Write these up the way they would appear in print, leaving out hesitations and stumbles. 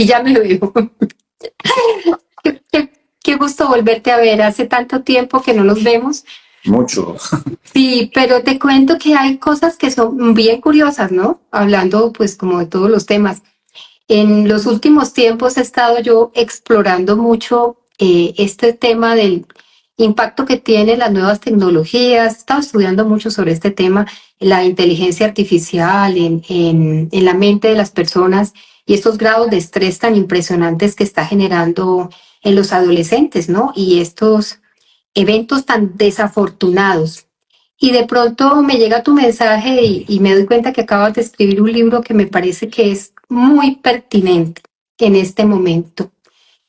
ya me veo. Qué gusto volverte a ver. Hace tanto tiempo que no nos vemos. Mucho. Sí, pero te cuento que hay cosas que son bien curiosas, ¿no? Hablando pues como de todos los temas. En los últimos tiempos he estado yo explorando mucho este tema del impacto que tienen las nuevas tecnologías. He estado estudiando mucho sobre este tema, la inteligencia artificial en la mente de las personas y estos grados de estrés tan impresionantes que está generando en los adolescentes, ¿no? Y estos eventos tan desafortunados. Y de pronto me llega tu mensaje y me doy cuenta que acabas de escribir un libro que me parece que es muy pertinente en este momento.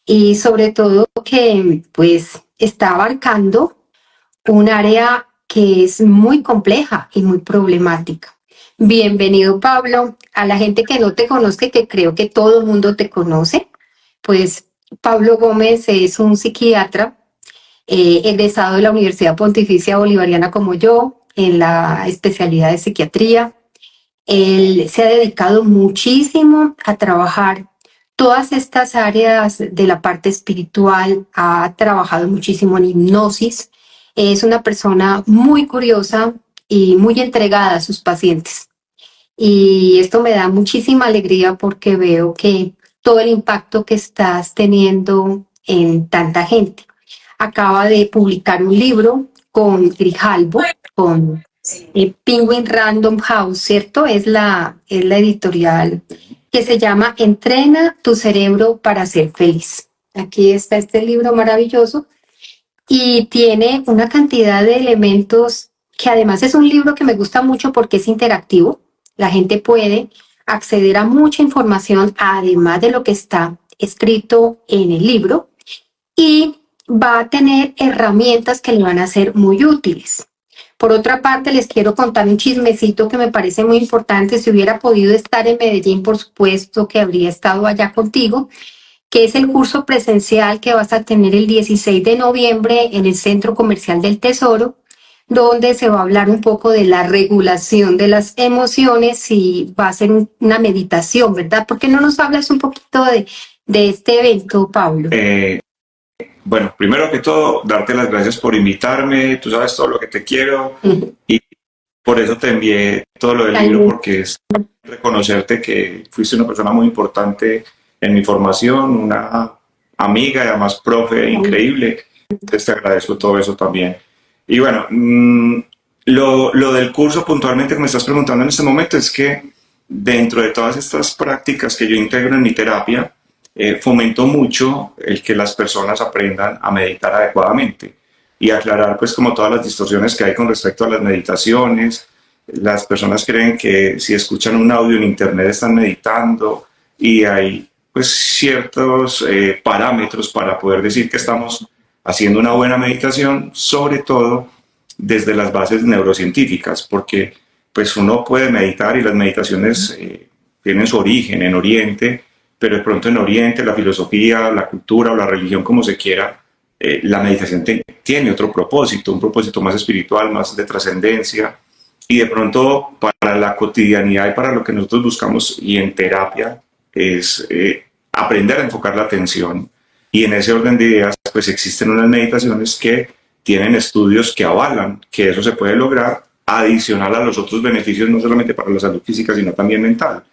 Y sobre todo que pues está abarcando un área que es muy compleja y muy problemática. Bienvenido, Pablo. A la gente que no te conozca, que creo que todo el mundo te conoce, pues Pablo Gómez es un psiquiatra egresado de la Universidad Pontificia Bolivariana como yo, en la especialidad de psiquiatría. Él se ha dedicado muchísimo a trabajar todas estas áreas de la parte espiritual, ha trabajado muchísimo en hipnosis, es una persona muy curiosa y muy entregada a sus pacientes. Y esto me da muchísima alegría porque veo que todo el impacto que estás teniendo en tanta gente. Acaba de publicar un libro con Grijalbo, con Penguin Random House, ¿cierto? Es la editorial que se llama Entrena tu cerebro para ser feliz. Aquí está este libro maravilloso y tiene una cantidad de elementos que además es un libro que me gusta mucho porque es interactivo. La gente puede acceder a mucha información además de lo que está escrito en el libro y va a tener herramientas que le van a ser muy útiles. Por otra parte, les quiero contar un chismecito que me parece muy importante. Si hubiera podido estar en Medellín, por supuesto que habría estado allá contigo, que es el curso presencial que vas a tener el 16 de noviembre en el Centro Comercial del Tesoro, donde se va a hablar un poco de la regulación de las emociones y va a ser una meditación, ¿verdad? ¿Por qué no nos hablas un poquito de este evento, Pablo? Bueno, primero que todo, darte las gracias por invitarme. Tú sabes todo lo que te quiero y por eso te envié todo lo del libro, porque es reconocerte que fuiste una persona muy importante en mi formación, una amiga y además profe increíble. Entonces te agradezco todo eso también. Y bueno, lo del curso puntualmente que me estás preguntando en este momento es que dentro de todas estas prácticas que yo integro en mi terapia, fomento mucho el que las personas aprendan a meditar adecuadamente y aclarar pues como todas las distorsiones que hay con respecto a las meditaciones. Las personas creen que si escuchan un audio en internet están meditando y hay pues ciertos parámetros para poder decir que estamos haciendo una buena meditación, sobre todo desde las bases neurocientíficas, porque pues uno puede meditar y las meditaciones tienen su origen en Oriente, pero de pronto en Oriente la filosofía, la cultura o la religión, como se quiera, la meditación tiene otro propósito, un propósito más espiritual, más de trascendencia, y de pronto para la cotidianidad y para lo que nosotros buscamos y en terapia es aprender a enfocar la atención. Y en ese orden de ideas, pues existen unas meditaciones que tienen estudios que avalan que eso se puede lograr adicional a los otros beneficios, no solamente para la salud física, sino también mental.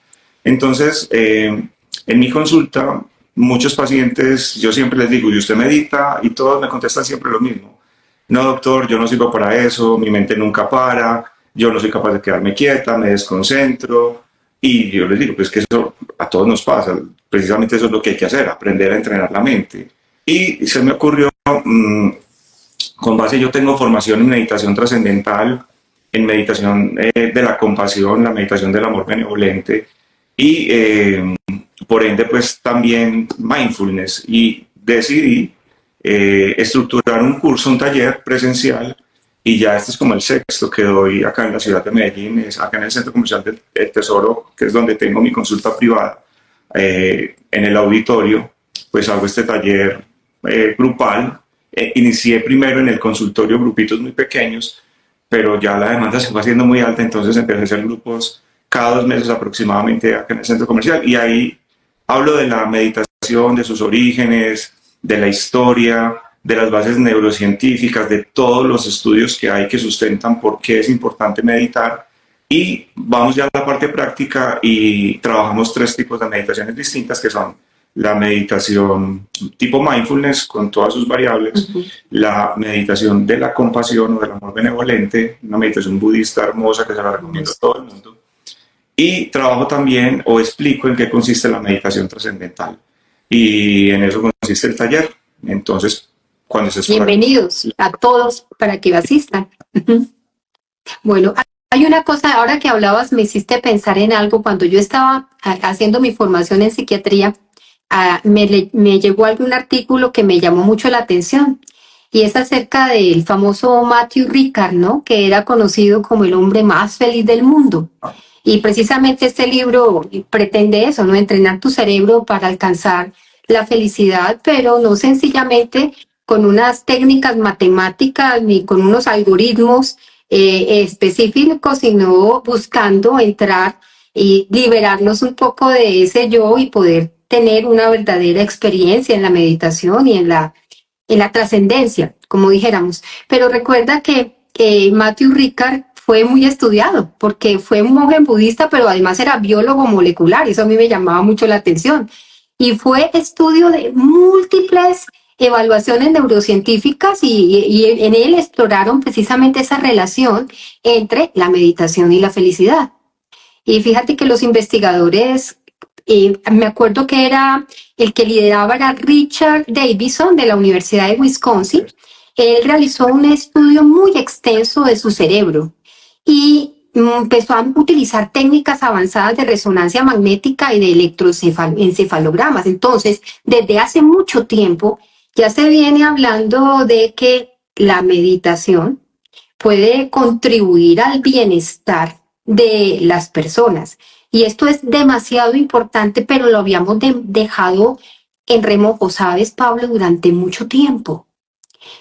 Entonces, en mi consulta, muchos pacientes, yo siempre les digo, ¿y usted medita? Y todos me contestan siempre lo mismo. No, doctor, yo no sirvo para eso, mi mente nunca para, yo no soy capaz de quedarme quieta, me desconcentro. Y yo les digo, pues que eso a todos nos pasa, precisamente eso es lo que hay que hacer, aprender a entrenar la mente. Y se me ocurrió, con base, yo tengo formación en meditación trascendental, en meditación de la compasión, la meditación del amor benevolente, y por ende pues también mindfulness, y decidí estructurar un curso, un taller presencial, y ya este es como el sexto que doy acá en la ciudad de Medellín, es acá en el Centro Comercial del Tesoro, que es donde tengo mi consulta privada, en el auditorio, pues hago este taller grupal. Inicié primero en el consultorio grupitos muy pequeños, pero ya la demanda se fue haciendo muy alta, entonces empecé a hacer grupos cada 2 meses aproximadamente acá en el centro comercial, y ahí hablo de la meditación, de sus orígenes, de la historia, de las bases neurocientíficas, de todos los estudios que hay que sustentan por qué es importante meditar. Y vamos ya a la parte práctica y trabajamos 3 tipos de meditaciones distintas, que son la meditación tipo mindfulness con todas sus variables, la meditación de la compasión o del amor benevolente, una meditación budista hermosa que se la recomiendo a todo el mundo. Y trabajo también o explico en qué consiste la meditación trascendental. Y en eso consiste el taller. Entonces, cuando se bienvenidos a todos para que asistan. Bueno, hay una cosa, ahora que hablabas, me hiciste pensar en algo. Cuando yo estaba haciendo mi formación en psiquiatría, me llegó algún artículo que me llamó mucho la atención, y es acerca del famoso Matthew Ricard, ¿no? Que era conocido como el hombre más feliz del mundo. Y precisamente este libro pretende eso, ¿no? Entrenar tu cerebro para alcanzar la felicidad, pero no sencillamente con unas técnicas matemáticas ni con unos algoritmos específicos, sino buscando entrar y liberarnos un poco de ese yo y poder tener una verdadera experiencia en la meditación y en la trascendencia, como dijéramos. Pero recuerda que Matthew Ricard fue muy estudiado porque fue un monje budista, pero además era biólogo molecular, y eso a mí me llamaba mucho la atención. Y fue estudio de múltiples evaluaciones neurocientíficas y en él exploraron precisamente esa relación entre la meditación y la felicidad. Y fíjate que los investigadores, me acuerdo que era el que lideraba era Richard Davidson de la Universidad de Wisconsin. Él realizó un estudio muy extenso de su cerebro y empezó a utilizar técnicas avanzadas de resonancia magnética y de electroencefalogramas. Entonces, desde hace mucho tiempo ya se viene hablando de que la meditación puede contribuir al bienestar de las personas. Y esto es demasiado importante, pero lo habíamos dejado en remojo, ¿sabes, Pablo? Durante mucho tiempo.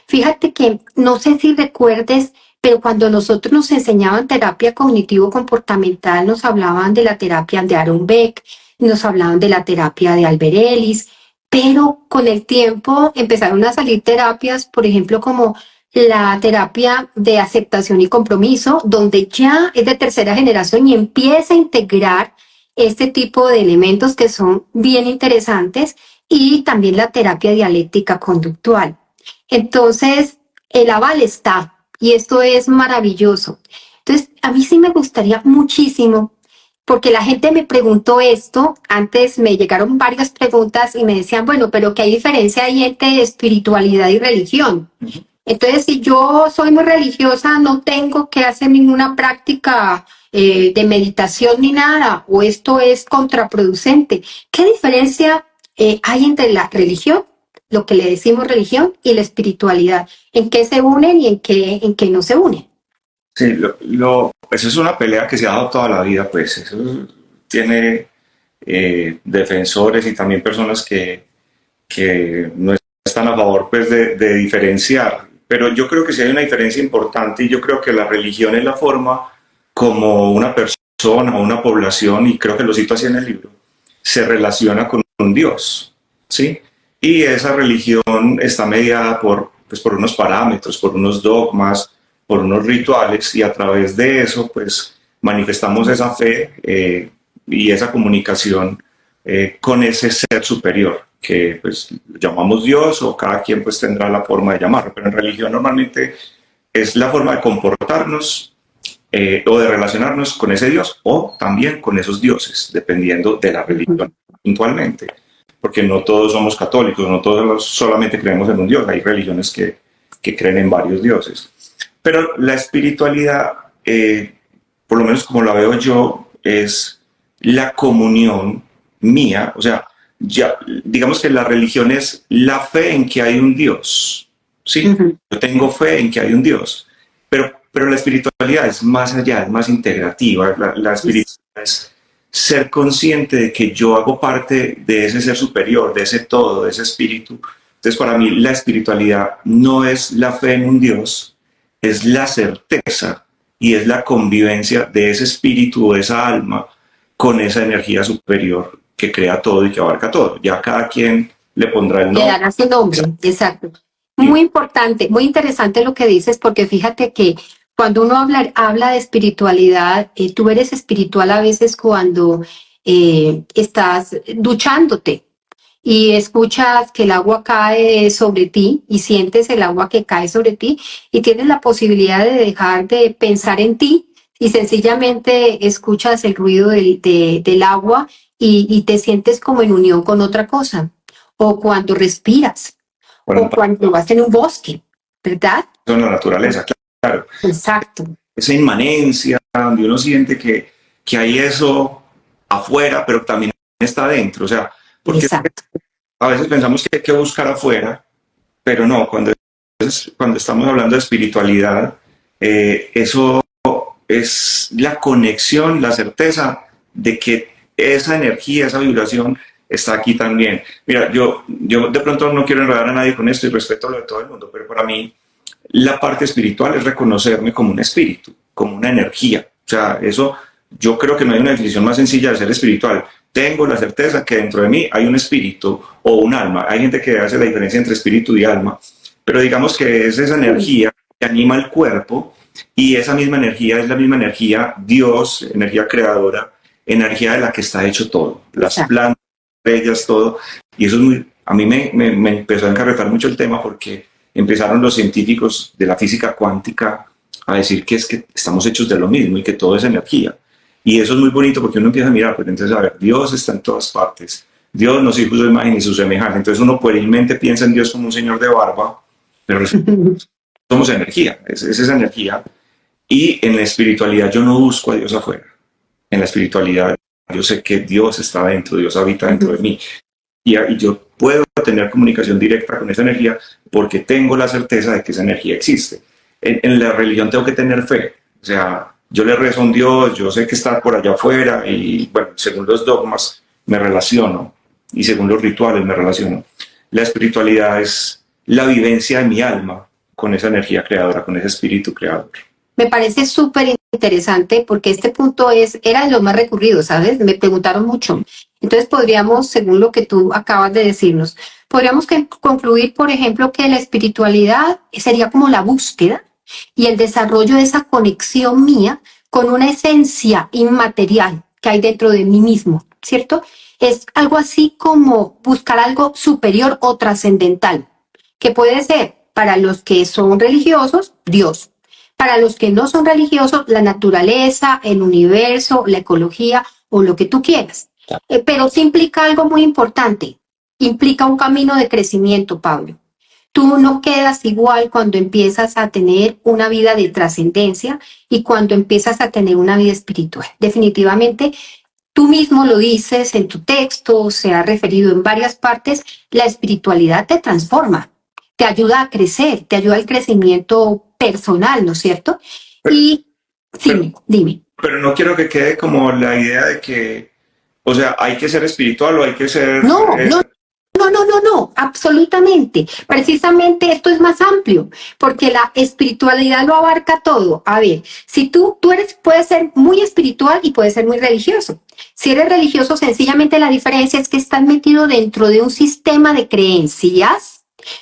Fíjate que, no sé si recuerdes, pero cuando nosotros nos enseñaban terapia cognitivo-comportamental, nos hablaban de la terapia de Aaron Beck, nos hablaban de la terapia de Albert Ellis, pero con el tiempo empezaron a salir terapias, por ejemplo, como la terapia de aceptación y compromiso, donde ya es de tercera generación y empieza a integrar este tipo de elementos que son bien interesantes, y también la terapia dialéctica conductual. Entonces, el aval está, y esto es maravilloso. Entonces, a mí sí me gustaría muchísimo, porque la gente me preguntó esto, antes me llegaron varias preguntas y me decían, bueno, pero ¿qué diferencia hay entre espiritualidad y religión? Entonces, si yo soy muy religiosa, no tengo que hacer ninguna práctica de meditación ni nada, o esto es contraproducente. ¿Qué diferencia hay entre la religión, lo que le decimos religión, y la espiritualidad? ¿En qué se unen y en qué no se unen? Sí, eso es una pelea que se ha dado toda la vida, pues eso tiene defensores y también personas que no están a favor, pues, de diferenciar. Pero yo creo que sí hay una diferencia importante, y yo creo que la religión es la forma como una persona o una población, y creo que lo cito así en el libro, se relaciona con un Dios, ¿sí? Y esa religión está mediada por unos parámetros, por unos dogmas, por unos rituales, y a través de eso, pues, manifestamos esa fe y esa comunicación con ese ser superior, que pues llamamos Dios, o cada quien pues tendrá la forma de llamarlo, pero en religión normalmente es la forma de comportarnos o de relacionarnos con ese Dios, o también con esos dioses, dependiendo de la religión puntualmente, porque no todos somos católicos, no todos solamente creemos en un Dios, hay religiones que creen en varios dioses. Pero la espiritualidad, por lo menos como la veo yo, es la comunión mía, o sea, ya, digamos que la religión es la fe en que hay un Dios, ¿sí? Yo tengo fe en que hay un Dios, pero la espiritualidad es más allá, es más integrativa. La espiritualidad es ser consciente de que yo hago parte de ese ser superior, de ese todo, de ese espíritu. Entonces, para mí, la espiritualidad no es la fe en un Dios, es la certeza y es la convivencia de ese espíritu o esa alma con esa energía superior que crea todo y que abarca todo. Ya cada quien le pondrá el Le nombre. dará su nombre, exacto. Muy importante, muy interesante lo que dices, porque fíjate que cuando uno habla de espiritualidad, tú eres espiritual a veces cuando estás duchándote y escuchas que el agua cae sobre ti y sientes el agua que cae sobre ti y tienes la posibilidad de dejar de pensar en ti y sencillamente escuchas el ruido del agua y te sientes como en unión con otra cosa. O cuando respiras, Bueno, o cuando vas en un bosque, ¿verdad? en la naturaleza, claro. Exacto, Esa inmanencia, donde uno siente que hay eso afuera, pero también está adentro. O sea, porque exacto. a veces pensamos que hay que buscar afuera, pero no, cuando estamos hablando de espiritualidad, eso es la conexión, la certeza de que esa energía, esa vibración está aquí también. Mira, yo de pronto no quiero enredar a nadie con esto y respeto lo de todo el mundo, pero para mí la parte espiritual es reconocerme como un espíritu, como una energía. O sea, eso yo creo que no hay una definición más sencilla de ser espiritual. Tengo la certeza que dentro de mí hay un espíritu o un alma. Hay gente que hace la diferencia entre espíritu y alma, pero digamos que es esa energía que anima el cuerpo y esa misma energía es la misma energía, Dios, energía creadora, energía de la que está hecho todo, las plantas, estrellas, todo. Y eso es a mí me empezó a encarretar mucho el tema porque empezaron los científicos de la física cuántica a decir que es que estamos hechos de lo mismo y que todo es energía. Y eso es muy bonito porque uno empieza a mirar, pues entonces, a ver, Dios está en todas partes. Dios nos hizo su imagen y su semejanza. Entonces uno puerilmente piensa en Dios como un señor de barba, pero somos energía, es esa energía. Y en la espiritualidad yo no busco a Dios afuera. En la espiritualidad yo sé que Dios está dentro, Dios habita dentro de mí. Y yo puedo tener comunicación directa con esa energía porque tengo la certeza de que esa energía existe. En la religión tengo que tener fe. O sea, yo le rezo a un Dios, yo sé que está por allá afuera y, bueno, según los dogmas me relaciono y según los rituales me relaciono. La espiritualidad es la vivencia de mi alma con esa energía creadora, con ese espíritu creador. Me parece súper interesante porque este punto era de los más recurridos, ¿sabes? Me preguntaron mucho. Entonces podríamos, según lo que tú acabas de decirnos, podríamos concluir, por ejemplo, que la espiritualidad sería como la búsqueda y el desarrollo de esa conexión mía con una esencia inmaterial que hay dentro de mí mismo, ¿cierto? Es algo así como buscar algo superior o trascendental, que puede ser para los que son religiosos, Dios. Para los que no son religiosos, la naturaleza, el universo, la ecología o lo que tú quieras. Pero sí implica algo muy importante. Implica un camino de crecimiento, Pablo. Tú no quedas igual cuando empiezas a tener una vida de trascendencia y cuando empiezas a tener una vida espiritual. Definitivamente, tú mismo lo dices en tu texto, se ha referido en varias partes, la espiritualidad te transforma, te ayuda a crecer, te ayuda al crecimiento personal, ¿no es cierto? Y sí, dime. Pero no quiero que quede como la idea de que, o sea, hay que ser espiritual o hay que ser... No, absolutamente. Precisamente esto es más amplio, porque la espiritualidad lo abarca todo. A ver, si puedes ser muy espiritual y puedes ser muy religioso. Si eres religioso, sencillamente la diferencia es que estás metido dentro de un sistema de creencias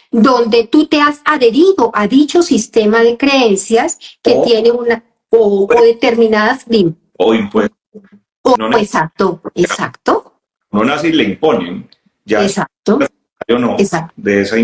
donde tú te has adherido a dicho sistema de creencias que tiene una o determinadas o impuestos. Exacto. No nace y le imponen. Ya exacto. Yo no. Exacto. De esa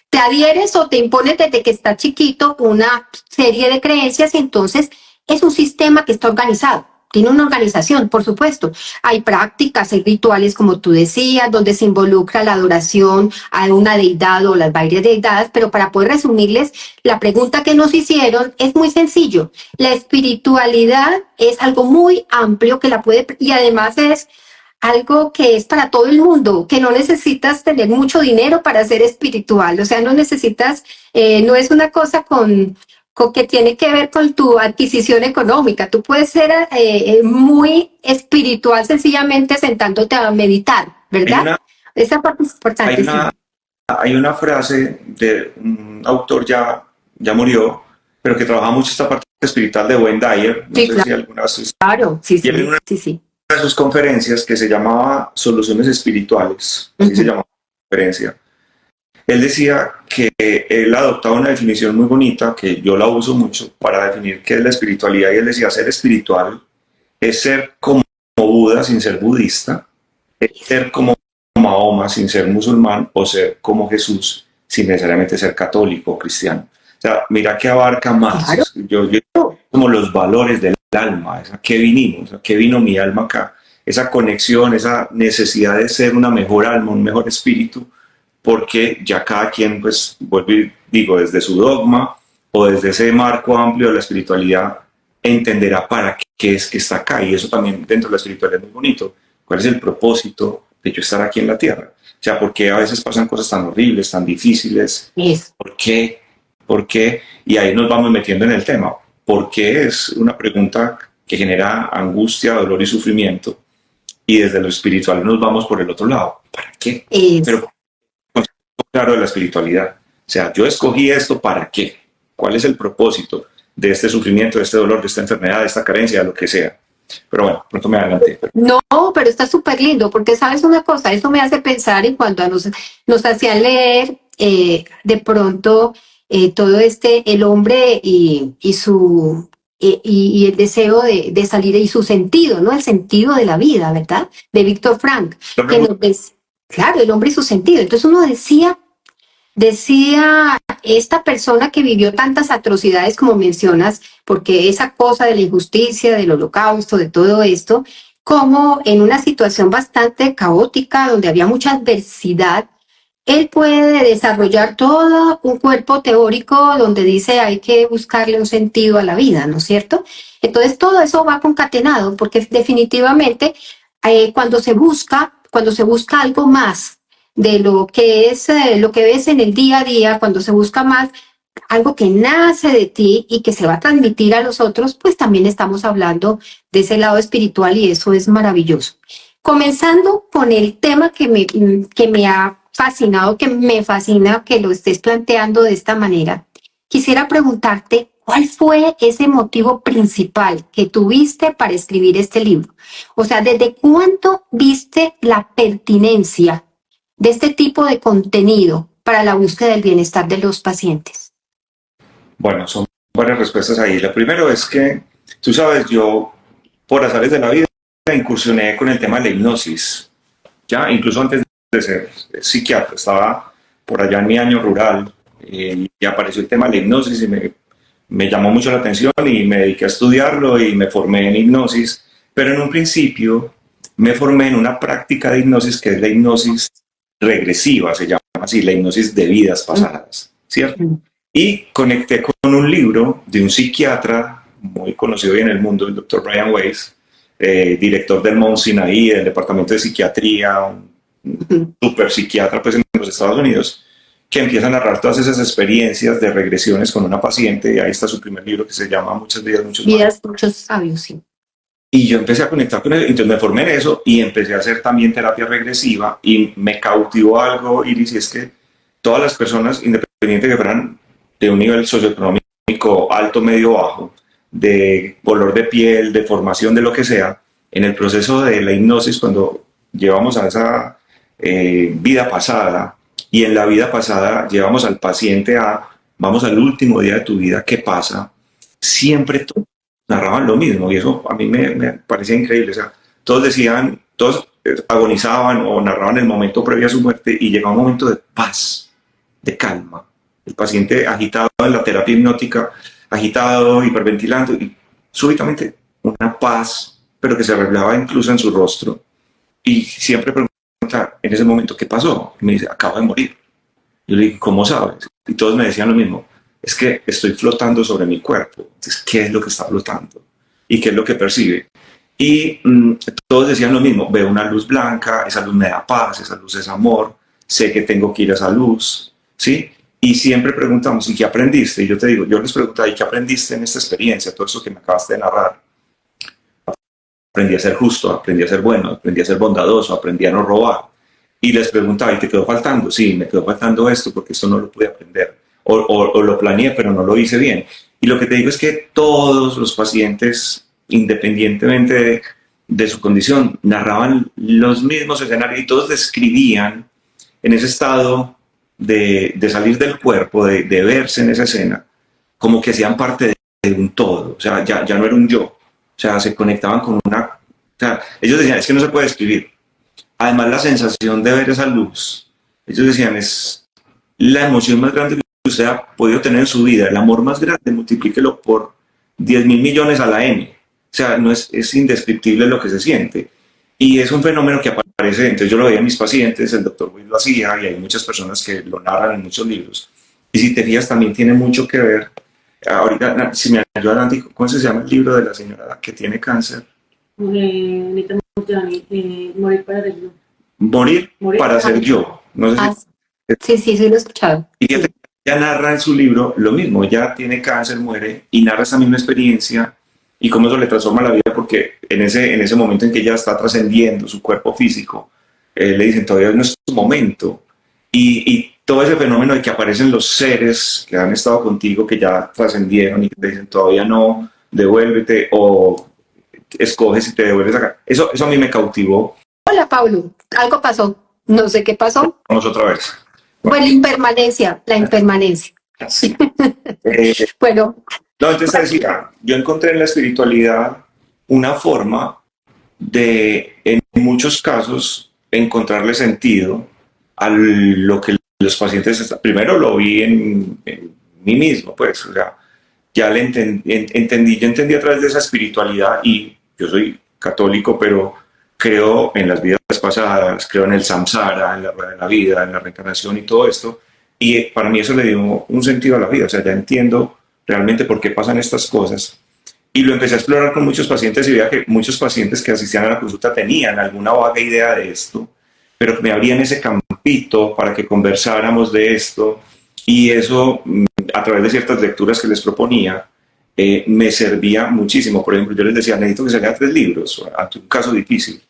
te adhieres o te impones desde que estás chiquito una serie de creencias y entonces es un sistema que está organizado. Tiene una organización, por supuesto. Hay prácticas, hay rituales, como tú decías, donde se involucra la adoración a una deidad o las varias deidades, pero para poder resumirles, la pregunta que nos hicieron es muy sencillo. La espiritualidad es algo muy amplio que y además es algo que es para todo el mundo, que no necesitas tener mucho dinero para ser espiritual, o sea, no necesitas, no es una cosa con que tiene que ver con tu adquisición económica. Tú puedes ser muy espiritual sencillamente sentándote a meditar, ¿verdad? Esa parte es importante. Hay una frase de un autor ya murió, pero que trabaja mucho esta parte espiritual de Wayne Dyer. No sé si alguna vez... Claro, sí. de sus conferencias que se llamaba Soluciones Espirituales, así se llamaba la conferencia. Él decía que él adoptaba una definición muy bonita, que yo la uso mucho para definir qué es la espiritualidad, y él decía, ser espiritual es ser como Buda sin ser budista, es ser como Mahoma sin ser musulmán, o ser como Jesús sin necesariamente ser católico o cristiano. O sea, mira que abarca más. Claro. Yo como los valores del alma, ¿a qué vinimos? ¿A qué vino mi alma acá? Esa conexión, esa necesidad de ser una mejor alma, un mejor espíritu, porque ya cada quien, pues, vuelvo y digo, desde su dogma o desde ese marco amplio de la espiritualidad, entenderá para qué es que está acá. Y eso también dentro de la espiritualidad es muy bonito. ¿Cuál es el propósito de yo estar aquí en la tierra? O sea, ¿por qué a veces pasan cosas tan horribles, tan difíciles? Eso. ¿Por qué? ¿Por qué? Y ahí nos vamos metiendo en el tema. ¿Por qué? Es una pregunta que genera angustia, dolor y sufrimiento. Y desde lo espiritual nos vamos por el otro lado. ¿Para qué? Eso. Pero claro, de la espiritualidad. O sea, yo escogí esto ¿para qué? ¿Cuál es el propósito de este sufrimiento, de este dolor, de esta enfermedad, de esta carencia, de lo que sea? Pero bueno, pronto me adelanté. No, pero está súper lindo, porque sabes una cosa, eso me hace pensar en cuando nos hacían leer de pronto todo el hombre y su y el deseo de salir y su sentido, ¿no? El sentido de la vida, ¿verdad? De Víctor Frank. Claro, el hombre y su sentido. Entonces uno decía, esta persona que vivió tantas atrocidades como mencionas, porque esa cosa de la injusticia, del holocausto, de todo esto, como en una situación bastante caótica, donde había mucha adversidad, él puede desarrollar todo un cuerpo teórico donde dice hay que buscarle un sentido a la vida, ¿no es cierto? Entonces todo eso va concatenado, porque definitivamente cuando se busca algo más de lo que es lo que ves en el día a día, cuando se busca más algo que nace de ti y que se va a transmitir a los otros, pues también estamos hablando de ese lado espiritual y eso es maravilloso. Comenzando con el tema que me ha fascinado, que me fascina que lo estés planteando de esta manera, quisiera preguntarte cuál fue ese motivo principal que tuviste para escribir este libro. O sea, ¿desde cuánto viste la pertinencia de este tipo de contenido para la búsqueda del bienestar de los pacientes? Bueno, son varias respuestas ahí. La primera es que, tú sabes, yo por azares de la vida incursioné con el tema de la hipnosis. Ya, incluso antes de ser psiquiatra, estaba por allá en mi año rural y apareció el tema de la hipnosis y me llamó mucho la atención y me dediqué a estudiarlo y me formé en hipnosis. Pero en un principio me formé en una práctica de hipnosis que es la hipnosis regresiva, se llama así, la hipnosis de vidas pasadas, ¿cierto? Y conecté con un libro de un psiquiatra muy conocido hoy en el mundo, el Dr. Brian Weiss, director del Mount Sinai, del Departamento de Psiquiatría, un super psiquiatra pues, en los Estados Unidos, que empieza a narrar todas esas experiencias de regresiones con una paciente, y ahí está su primer libro que se llama Muchas vidas, muchos vidas, muchos sabios, sí. Y yo empecé a conectar con él, entonces me formé en eso y empecé a hacer también terapia regresiva y me cautivó algo, Iris, y es que todas las personas, independientemente que fueran de un nivel socioeconómico alto, medio, bajo, de color de piel, de formación, de lo que sea, en el proceso de la hipnosis, cuando llevamos a esa vida pasada, y en la vida pasada llevamos al paciente vamos al último día de tu vida, ¿qué pasa? Siempre narraban lo mismo, y eso a mí me parecía increíble. O sea, todos agonizaban o narraban el momento previo a su muerte, y llegaba un momento de paz, de calma. El paciente agitado en la terapia hipnótica, agitado, hiperventilando, y súbitamente una paz, pero que se reflejaba incluso en su rostro. Y siempre preguntaba en ese momento, ¿qué pasó? Y me dice, acabo de morir. Yo le dije, ¿cómo sabes? Y todos me decían lo mismo, es que estoy flotando sobre mi cuerpo. Entonces, ¿qué es lo que está flotando? ¿Y qué es lo que percibe? Y todos decían lo mismo, veo una luz blanca, esa luz me da paz, esa luz es amor, sé que tengo que ir a esa luz, ¿sí? Y siempre preguntamos, ¿y qué aprendiste? Y yo te digo, yo les preguntaba, ¿y qué aprendiste en esta experiencia? Todo eso que me acabaste de narrar. Aprendí a ser justo, aprendí a ser bueno, aprendí a ser bondadoso, aprendí a no robar. Y les preguntaba, ¿y te quedó faltando? Sí, me quedó faltando esto porque esto no lo pude aprender. O lo planeé, pero no lo hice bien. Y lo que te digo es que todos los pacientes, independientemente de su condición, narraban los mismos escenarios y todos describían en ese estado de salir del cuerpo, de verse en esa escena, como que hacían parte de un todo, o sea, ya no era un yo, o sea, se conectaban con una, o sea, ellos decían, es que no se puede describir. Además, la sensación de ver esa luz, ellos decían, es la emoción más grande que usted ha podido tener en su vida, el amor más grande, multiplíquelo por 10.000 millones a la N. O sea, no es indescriptible lo que se siente. Y es un fenómeno que aparece, entonces yo lo veía en mis pacientes, el doctor Will lo hacía, y hay muchas personas que lo narran en muchos libros. Y si te fijas, también tiene mucho que ver. Ahorita, si me ayudan, Andy, ¿cómo se llama el libro de la señora que tiene cáncer? Morir para ser yo. Morir para ser yo. No sé sí, lo he escuchado. Y ella narra en su libro lo mismo, ella tiene cáncer, muere, y narra esa misma experiencia y cómo eso le transforma la vida, porque en ese momento en que ella está trascendiendo su cuerpo físico, le dicen, todavía no es tu momento. Y todo ese fenómeno de que aparecen los seres que han estado contigo, que ya trascendieron y que te dicen, todavía no, devuélvete, o escoges y te devuelves acá. Eso a mí me cautivó. Hola, Pablo. Algo pasó. No sé qué pasó. Vamos otra vez. Bueno, la impermanencia. Sí. Bueno. No, entonces decía, yo encontré en la espiritualidad una forma de, en muchos casos, encontrarle sentido a lo que los pacientes, primero lo vi en mí mismo, pues, o sea, ya le entendí a través de esa espiritualidad, y yo soy católico, pero creo en las vidas pasadas, creo en el samsara, en la rueda de la vida, en la reencarnación y todo esto, y para mí eso le dio un sentido a la vida, o sea, ya entiendo realmente por qué pasan estas cosas. Y lo empecé a explorar con muchos pacientes y veía que muchos pacientes que asistían a la consulta tenían alguna vaga idea de esto, pero me abrían ese campito para que conversáramos de esto, y eso, a través de ciertas lecturas que les proponía, me servía muchísimo. Por ejemplo, yo les decía, necesito que se lea 3 libros ante un caso difícil,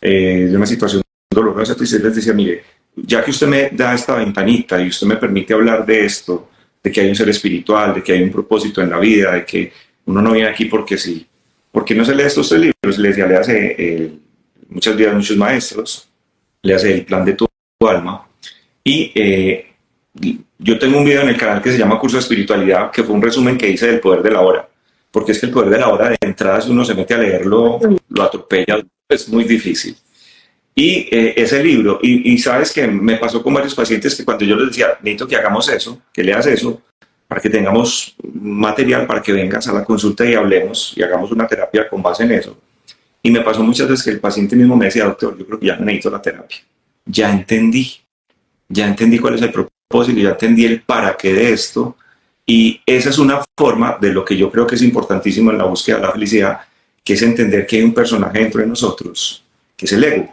de una situación dolorosa, y les decía, mire, ya que usted me da esta ventanita y usted me permite hablar de esto, de que hay un ser espiritual, de que hay un propósito en la vida, de que uno no viene aquí porque sí, ¿por qué no se lee estos 3 libros? Les decía, le hace muchas vidas, muchos maestros, le hace El plan de tu alma, y yo tengo un video en el canal que se llama Curso de Espiritualidad, que fue un resumen que hice del poder de la hora, porque es que el poder de la hora, de entrada, si uno se mete a leerlo, lo atropella, es muy difícil. Y ese libro, y sabes que me pasó con varios pacientes que cuando yo les decía, necesito que hagamos eso, que leas eso, para que tengamos material, para que vengas a la consulta y hablemos y hagamos una terapia con base en eso. Y me pasó muchas veces que el paciente mismo me decía, doctor, yo creo que ya no necesito la terapia. Ya entendí cuál es el propósito, ya entendí el para qué de esto. Y esa es una forma de lo que yo creo que es importantísimo en la búsqueda de la felicidad, que es entender que hay un personaje dentro de nosotros, que es el ego.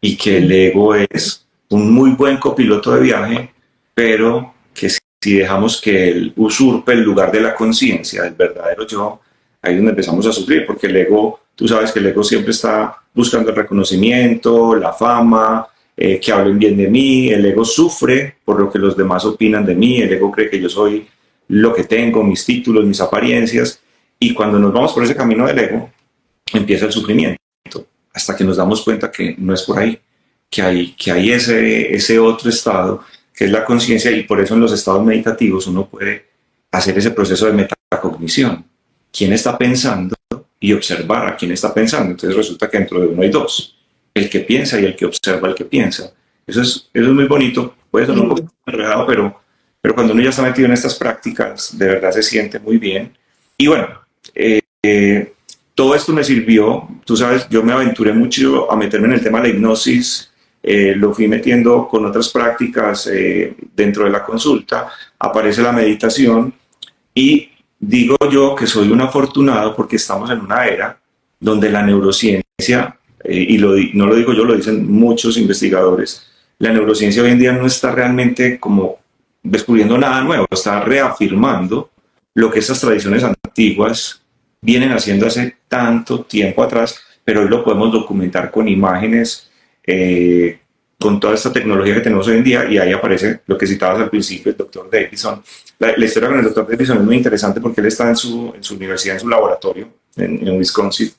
Y que el ego es un muy buen copiloto de viaje, pero que si dejamos que él usurpe el lugar de la conciencia, del verdadero yo, ahí es donde empezamos a sufrir, porque el ego, tú sabes que el ego siempre está buscando el reconocimiento, la fama, que hablen bien de mí. El ego sufre por lo que los demás opinan de mí, el ego cree que yo soy lo que tengo, mis títulos, mis apariencias, y cuando nos vamos por ese camino del ego, empieza el sufrimiento, hasta que nos damos cuenta que no es por ahí, que hay ese otro estado, que es la conciencia, y por eso en los estados meditativos uno puede hacer ese proceso de metacognición. ¿Quién está pensando? Y observar a quién está pensando. Entonces resulta que dentro de uno hay 2, el que piensa y el que observa al que piensa. Eso es muy bonito, puede ser un poco enredado, pero cuando uno ya está metido en estas prácticas, de verdad se siente muy bien. Y bueno, todo esto me sirvió, tú sabes, yo me aventuré mucho a meterme en el tema de la hipnosis, lo fui metiendo con otras prácticas dentro de la consulta, aparece la meditación, y digo yo que soy un afortunado porque estamos en una era donde la neurociencia, y no lo digo yo, lo dicen muchos investigadores, la neurociencia hoy en día no está realmente como descubriendo nada nuevo, está reafirmando lo que estas tradiciones antiguas vienen haciendo hace tanto tiempo atrás, pero hoy lo podemos documentar con imágenes, con toda esta tecnología que tenemos hoy en día, y ahí aparece lo que citabas al principio, el doctor Davidson. La historia con el doctor Davidson es muy interesante porque él está en su universidad, en su laboratorio, en Wisconsin,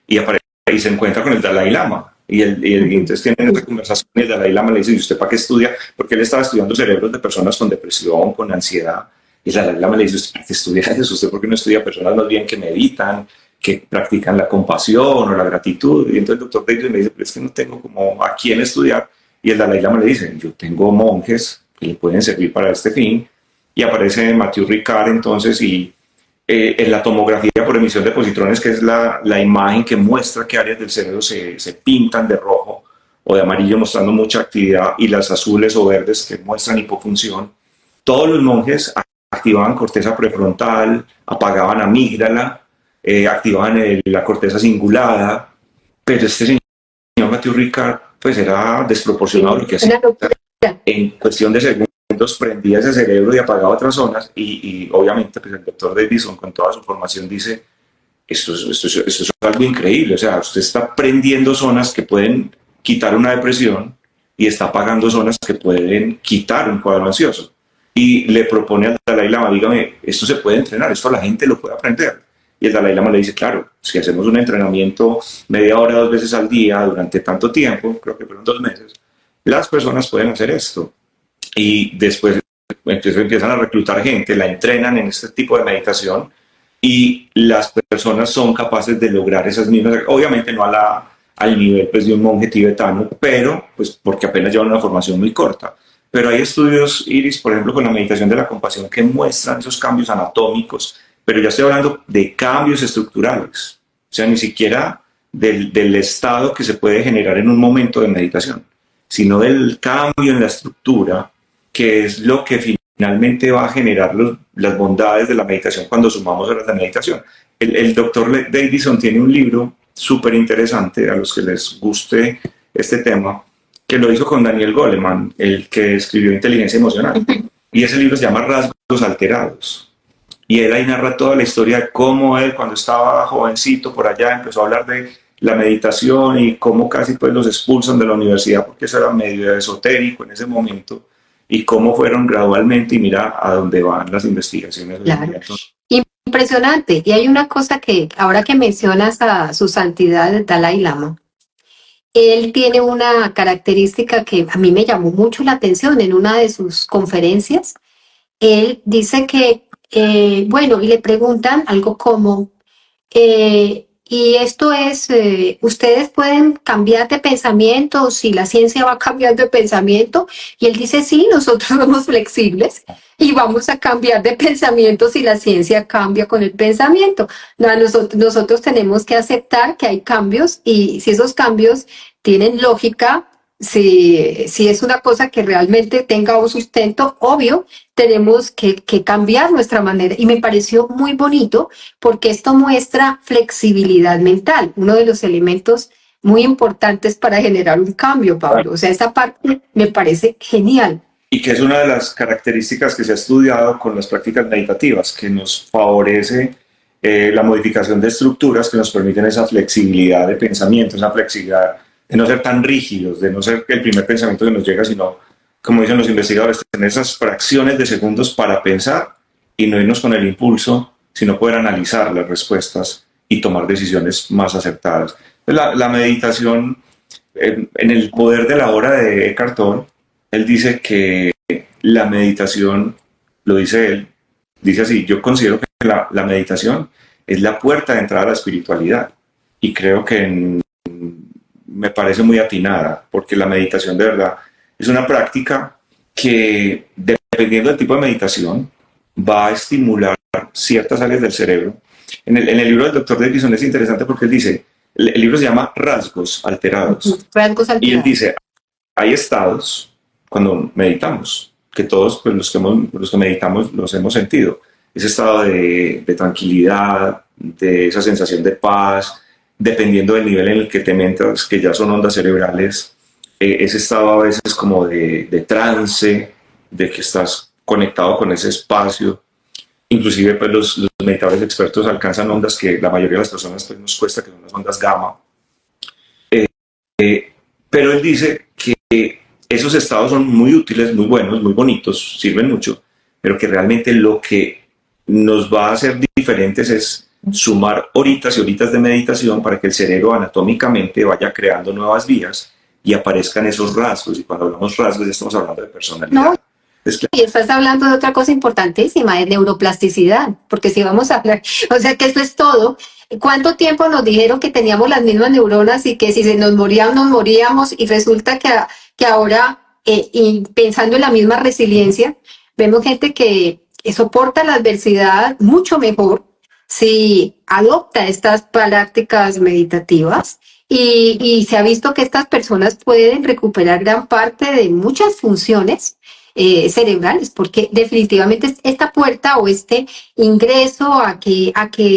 y aparece y se encuentra con el Dalai Lama. Y entonces tienen esa conversación y el Dalai Lama le dice, ¿y usted para qué estudia? Porque él estaba estudiando cerebros de personas con depresión, con ansiedad. Y el Dalai Lama le dice, ¿usted para qué estudia eso? ¿Usted por qué no estudia personas más bien que meditan, que practican la compasión o la gratitud? Y entonces el doctor Davidson me dice, pero es que no tengo como a quién estudiar. Y el Dalai Lama le dice, yo tengo monjes que le pueden servir para este fin. Y aparece Mathieu Ricard entonces y en la tomografía por emisión de positrones, que es la imagen que muestra qué áreas del cerebro se pintan de rojo o de amarillo mostrando mucha actividad, y las azules o verdes que muestran hipofunción. Todos los monjes activaban corteza prefrontal, apagaban amígdala, activaban la corteza cingulada, pero este señor Mathieu Ricard pues era desproporcionado lo que hacía. En cuestión de segundos prendía ese cerebro y apagaba otras zonas, y obviamente pues el doctor Davidson con toda su formación dice, esto es algo increíble, o sea, usted está prendiendo zonas que pueden quitar una depresión y está apagando zonas que pueden quitar un cuadro ansioso. Y le propone al Dalai Lama, dígame, esto se puede entrenar, esto la gente lo puede aprender. Y el Dalai Lama le dice, claro, si hacemos un entrenamiento media hora, 2 veces al día, durante tanto tiempo, creo que fueron 2 meses, las personas pueden hacer esto. Y después empiezan a reclutar gente, la entrenan en este tipo de meditación, y las personas son capaces de lograr esas mismas, obviamente no al nivel pues, de un monje tibetano, pero pues porque apenas llevan una formación muy corta. Pero hay estudios, Iris, por ejemplo, con la meditación de la compasión, que muestran esos cambios anatómicos, pero ya estoy hablando de cambios estructurales, o sea, ni siquiera del estado que se puede generar en un momento de meditación, sino del cambio en la estructura, que es lo que finalmente va a generar las bondades de la meditación cuando sumamos horas de meditación. El doctor Davidson tiene un libro súper interesante a los que les guste este tema, que lo hizo con Daniel Goleman, el que escribió Inteligencia Emocional. Y ese libro se llama Rasgos Alterados. Y él ahí narra toda la historia de cómo él, cuando estaba jovencito por allá, empezó a hablar de la meditación y cómo casi pues los expulsan de la universidad porque eso era medio esotérico en ese momento, y cómo fueron gradualmente, y mira a dónde van las investigaciones. Claro. Impresionante. Y hay una cosa que, ahora que mencionas a su santidad el Dalai Lama, él tiene una característica que a mí me llamó mucho la atención en una de sus conferencias. Él dice que, bueno, y le preguntan algo como, y esto es, ustedes pueden cambiar de pensamiento, si la ciencia va cambiando de pensamiento, y él dice, sí, nosotros somos flexibles y vamos a cambiar de pensamiento si la ciencia cambia con el pensamiento. No, nosotros tenemos que aceptar que hay cambios, y si esos cambios tienen lógica, si es una cosa que realmente tenga un sustento, obvio, tenemos que cambiar nuestra manera. Y me pareció muy bonito porque esto muestra flexibilidad mental, uno de los elementos muy importantes para generar un cambio, Pablo. O sea, esa parte me parece genial. Y que es una de las características que se ha estudiado con las prácticas meditativas, que nos favorece la modificación de estructuras que nos permiten esa flexibilidad de pensamiento, esa flexibilidad de no ser tan rígidos, de no ser el primer pensamiento que nos llega, sino, como dicen los investigadores, tener esas fracciones de segundos para pensar y no irnos con el impulso, sino poder analizar las respuestas y tomar decisiones más acertadas. La meditación, en el poder de la hora de Eckhart Tolle, él dice que la meditación, lo dice él, dice así, yo considero que la meditación es la puerta de entrada a la espiritualidad, y creo que me parece muy atinada, porque la meditación de verdad es una práctica que, dependiendo del tipo de meditación, va a estimular ciertas áreas del cerebro. En el libro del doctor Davidson es interesante porque él dice, el libro se llama Rasgos Alterados. Rasgos alterados. Y él dice, hay estados cuando meditamos, que todos pues, los que meditamos los hemos sentido. Ese estado de tranquilidad, de esa sensación de paz, dependiendo del nivel en el que te metas, que ya son ondas cerebrales, ese estado a veces como de trance, de que estás conectado con ese espacio. Inclusive pues, los meditadores expertos alcanzan ondas que la mayoría de las personas pues, nos cuesta, que son las ondas gamma. Pero él dice que esos estados son muy útiles, muy buenos, muy bonitos, sirven mucho, pero que realmente lo que nos va a hacer diferentes es sumar horitas y horitas de meditación para que el cerebro anatómicamente vaya creando nuevas vías y aparezcan esos rasgos. Y cuando hablamos rasgos, estamos hablando de personalidad. No, y estás hablando de otra cosa importantísima, de neuroplasticidad, porque si vamos a hablar, o sea que eso es todo. ¿Cuánto tiempo nos dijeron que teníamos las mismas neuronas y que si se nos morían, nos moríamos? Y resulta que ahora, y pensando en la misma resiliencia, vemos gente que soporta la adversidad mucho mejor si adopta estas prácticas meditativas. Y se ha visto que estas personas pueden recuperar gran parte de muchas funciones cerebrales, porque definitivamente esta puerta o este ingreso a que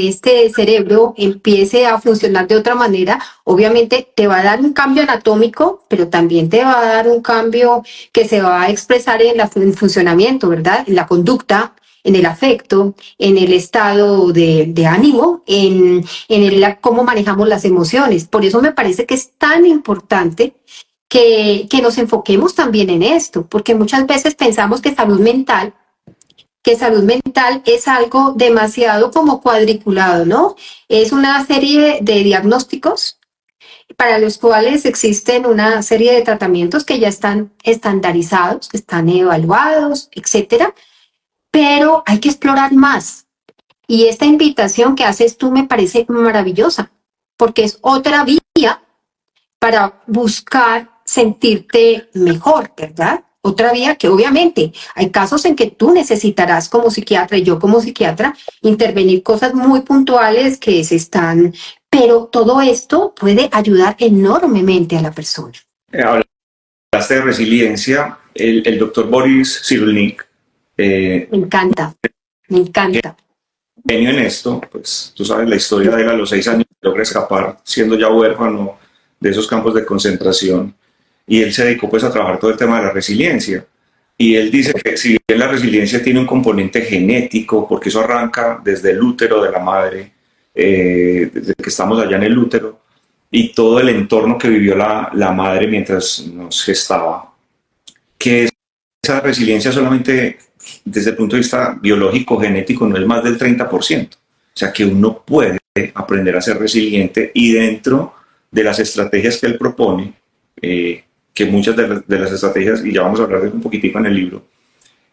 este cerebro empiece a funcionar de otra manera, obviamente te va a dar un cambio anatómico, pero también te va a dar un cambio que se va a expresar en el funcionamiento, ¿verdad? En la conducta, en el afecto, en el estado de ánimo, en cómo manejamos las emociones. Por eso me parece que es tan importante que nos enfoquemos también en esto, porque muchas veces pensamos que salud mental es algo demasiado como cuadriculado, ¿no? Es una serie de diagnósticos para los cuales existen una serie de tratamientos que ya están estandarizados, que están evaluados, etcétera, pero hay que explorar más. Y esta invitación que haces tú me parece maravillosa, porque es otra vía para buscar sentirte mejor, ¿verdad? Otra vía que obviamente hay casos en que tú necesitarás como psiquiatra y yo como psiquiatra intervenir cosas muy puntuales que se están, pero todo esto puede ayudar enormemente a la persona. Hablaste de resiliencia, el doctor Boris Cyrulnik. Me encanta. Genio en esto, pues tú sabes la historia de él. A los 6 años logra escapar siendo ya huérfano de esos campos de concentración, y él se dedicó pues a trabajar todo el tema de la resiliencia. Y él dice que si bien la resiliencia tiene un componente genético, porque eso arranca desde el útero de la madre, desde que estamos allá en el útero, y todo el entorno que vivió la madre mientras nos gestaba, que esa resiliencia solamente desde el punto de vista biológico, genético, no es más del 30%. O sea que uno puede aprender a ser resiliente, y dentro de las estrategias que él propone, que muchas de las estrategias, y ya vamos a hablar de un poquitico en el libro,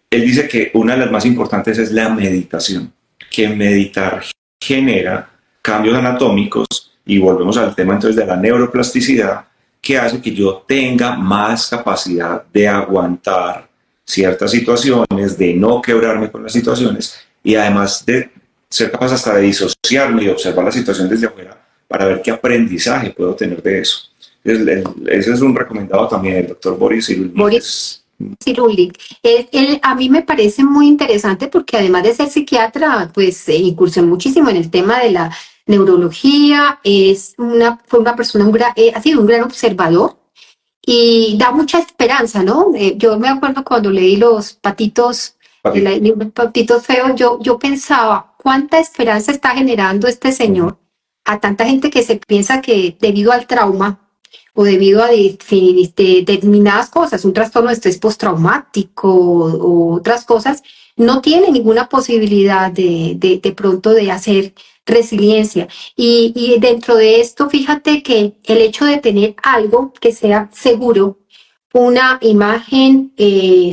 él dice que una de las más importantes es la meditación, que meditar genera cambios anatómicos, y volvemos al tema entonces de la neuroplasticidad, que hace que yo tenga más capacidad de aguantar ciertas situaciones, de no quebrarme con las situaciones, y además de ser capaz hasta de disociarme y observar la situación desde afuera para ver qué aprendizaje puedo tener de eso. Ese es un recomendado también, el doctor Boris Cyrulnik. Boris Cyrulnik. A mí me parece muy interesante porque además de ser psiquiatra, pues incursionó muchísimo en el tema de la neurología, fue una persona, ha sido un gran observador y da mucha esperanza, ¿no? Yo me acuerdo cuando leí Los Patitos, Patitos Feos, yo pensaba, ¿cuánta esperanza está generando este señor a tanta gente que se piensa que debido al trauma o debido a determinadas cosas, un trastorno de estrés postraumático o otras cosas, no tiene ninguna posibilidad de pronto de hacer resiliencia? Y dentro de esto, fíjate que el hecho de tener algo que sea seguro, una imagen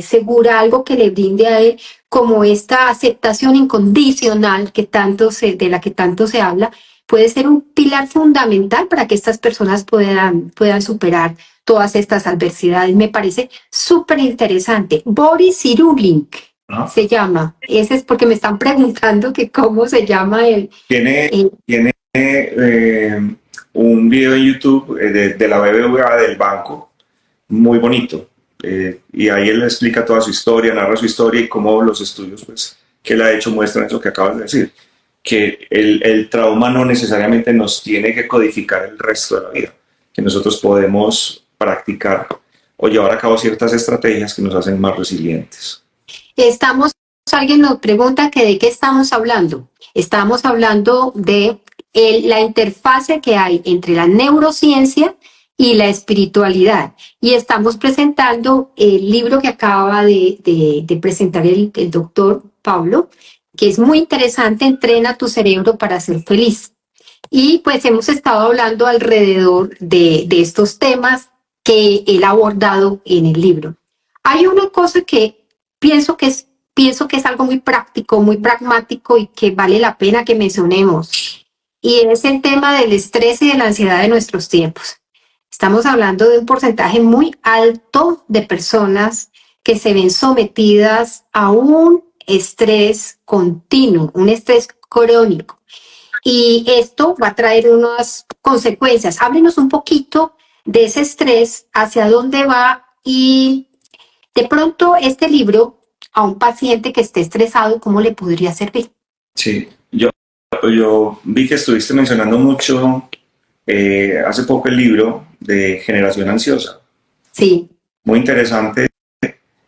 segura, algo que le brinde a él como esta aceptación incondicional de la que tanto se habla, puede ser un pilar fundamental para que estas personas puedan superar todas estas adversidades. Me parece súper interesante. Boris Cyrulnik se llama. Ese es porque me están preguntando que cómo se llama él. Tiene un video en YouTube de la BBVA del banco, muy bonito. Y ahí él explica toda su historia, narra su historia y cómo los estudios pues, que él ha hecho muestran eso que acabas de decir, que el trauma no necesariamente nos tiene que codificar el resto de la vida, que nosotros podemos practicar o llevar a cabo ciertas estrategias que nos hacen más resilientes. Alguien nos pregunta que de qué estamos hablando. Estamos hablando de la interfase que hay entre la neurociencia y la espiritualidad. Y estamos presentando el libro que acaba de presentar el doctor Pablo, que es muy interesante, Entrena tu cerebro para ser feliz. Y pues hemos estado hablando alrededor de estos temas que él ha abordado en el libro. Hay una cosa que pienso que es algo muy práctico, muy pragmático y que vale la pena que mencionemos. Y es el tema del estrés y de la ansiedad de nuestros tiempos. Estamos hablando de un porcentaje muy alto de personas que se ven sometidas a un estrés continuo, un estrés crónico. Y esto va a traer unas consecuencias. Háblenos un poquito de ese estrés, hacia dónde va y de pronto este libro a un paciente que esté estresado, ¿cómo le podría servir? Sí, yo vi que estuviste mencionando mucho hace poco el libro de Generación Ansiosa. Sí. Muy interesante.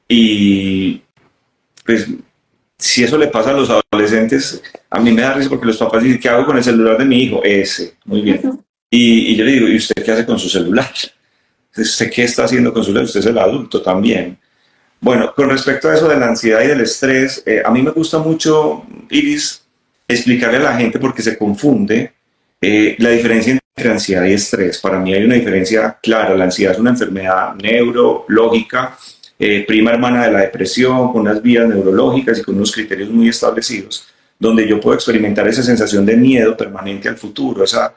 Y pues si eso le pasa a los adolescentes, a mí me da risa porque los papás dicen, ¿qué hago con el celular de mi hijo? Ese, muy bien. Y yo le digo, ¿y usted qué hace con su celular? ¿Usted qué está haciendo con su celular? Usted es el adulto también. Bueno, con respecto a eso de la ansiedad y del estrés, a mí me gusta mucho, Iris, explicarle a la gente porque se confunde la diferencia entre ansiedad y estrés. Para mí hay una diferencia clara. La ansiedad es una enfermedad neurológica, prima hermana de la depresión, con unas vías neurológicas y con unos criterios muy establecidos, donde yo puedo experimentar esa sensación de miedo permanente al futuro, esa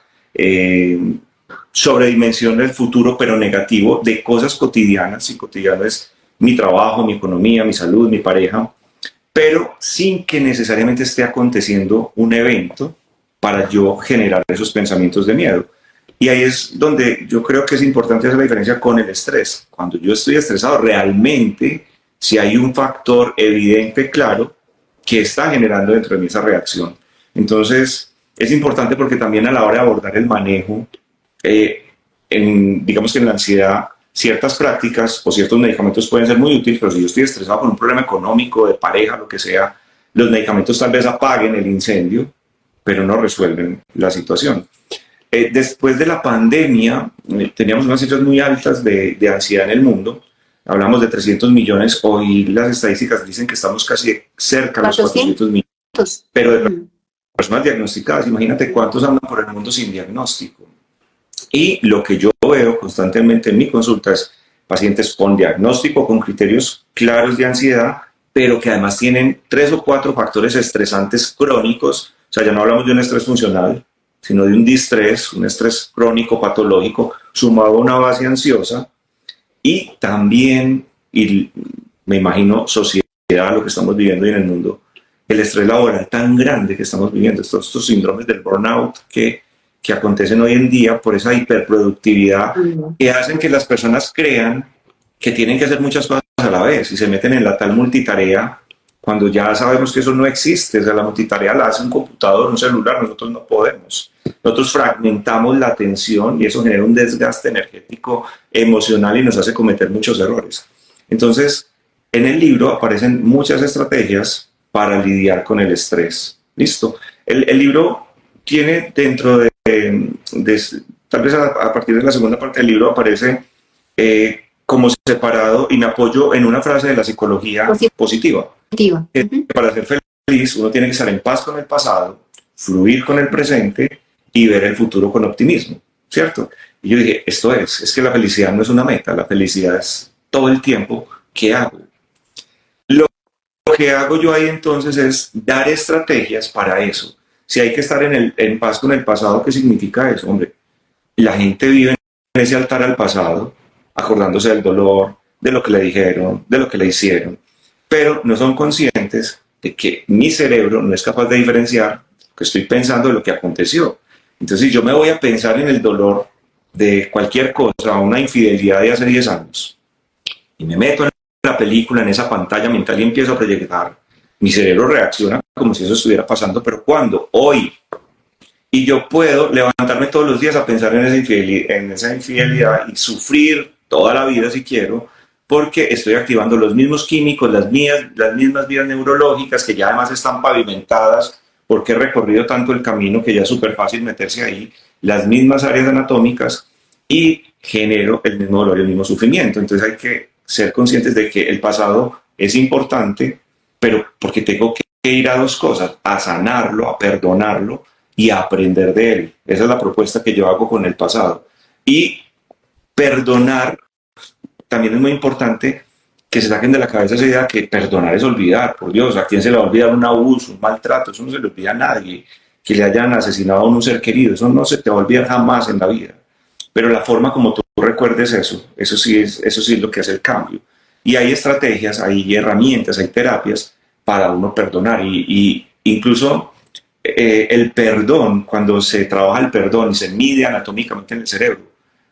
sobredimensión del futuro, pero negativo, de cosas cotidianas, y cotidiano es mi trabajo, mi economía, mi salud, mi pareja, pero sin que necesariamente esté aconteciendo un evento para yo generar esos pensamientos de miedo. Y ahí es donde yo creo que es importante hacer la diferencia con el estrés. Cuando yo estoy estresado, realmente, si hay un factor evidente, claro, que está generando dentro de mí esa reacción. Entonces, es importante porque también a la hora de abordar el manejo, digamos que en la ansiedad, ciertas prácticas o ciertos medicamentos pueden ser muy útiles, pero si yo estoy estresado por un problema económico, de pareja, lo que sea, los medicamentos tal vez apaguen el incendio, pero no resuelven la situación. Después de la pandemia, teníamos unas cifras muy altas de ansiedad en el mundo. Hablamos de 300 millones. Hoy las estadísticas dicen que estamos casi cerca de los 400 millones. Pero de personas diagnosticadas, imagínate cuántos andan por el mundo sin diagnóstico. Y lo que yo veo constantemente en mi consulta es pacientes con diagnóstico, con criterios claros de ansiedad, pero que además tienen 3 o 4 factores estresantes crónicos. O sea, ya no hablamos de un estrés funcional, sino de un distrés, un estrés crónico patológico, sumado a una base ansiosa, y también, y me imagino, sociedad, lo que estamos viviendo hoy en el mundo, el estrés laboral tan grande que estamos viviendo, estos síndromes del burnout que acontecen hoy en día por esa hiperproductividad que hacen que las personas crean que tienen que hacer muchas cosas a la vez y se meten en la tal multitarea, cuando ya sabemos que eso no existe. O sea, la multitarea la hace un computador, un celular, nosotros no podemos. Nosotros fragmentamos la atención y eso genera un desgaste energético, emocional y nos hace cometer muchos errores. Entonces, en el libro aparecen muchas estrategias para lidiar con el estrés. ¿Listo? El libro tiene dentro de tal vez a partir de la segunda parte del libro aparece como separado, y me apoyo en una frase de la psicología positiva. Para ser feliz uno tiene que estar en paz con el pasado, fluir con el presente y ver el futuro con optimismo, ¿cierto? Y yo dije, esto es que la felicidad no es una meta, la felicidad es todo el tiempo que hago. Lo que hago yo ahí entonces es dar estrategias para eso. Si hay que estar en paz con el pasado, ¿qué significa eso? Hombre, la gente vive en ese altar al pasado, acordándose del dolor, de lo que le dijeron, de lo que le hicieron, pero no son conscientes de que mi cerebro no es capaz de diferenciar lo que estoy pensando de lo que aconteció. Entonces, si yo me voy a pensar en el dolor de cualquier cosa, una infidelidad de hace 10 años, y me meto en la película, en esa pantalla mental y empiezo a proyectar, mi cerebro reacciona como si eso estuviera pasando, pero ¿cuándo? Hoy. Y yo puedo levantarme todos los días a pensar en esa infidelidad y sufrir toda la vida si quiero, porque estoy activando los mismos químicos, las mismas vías neurológicas que ya además están pavimentadas, porque he recorrido tanto el camino que ya es súper fácil meterse ahí, las mismas áreas anatómicas, y genero el mismo dolor y el mismo sufrimiento. Entonces hay que ser conscientes de que el pasado es importante, pero porque tengo que que ir a dos cosas, a sanarlo, a perdonarlo y a aprender de él. Esa es la propuesta que yo hago con el pasado. Y perdonar, también es muy importante que se saquen de la cabeza esa idea que perdonar es olvidar. Por Dios, ¿a quién se le va a olvidar un abuso, un maltrato? Eso no se le olvida a nadie. Que le hayan asesinado a un ser querido, eso no se te va a olvidar jamás en la vida. Pero la forma como tú recuerdes eso sí es lo que hace el cambio. Y hay estrategias, hay herramientas, hay terapias para uno perdonar. Y incluso el perdón, cuando se trabaja el perdón y se mide anatómicamente en el cerebro,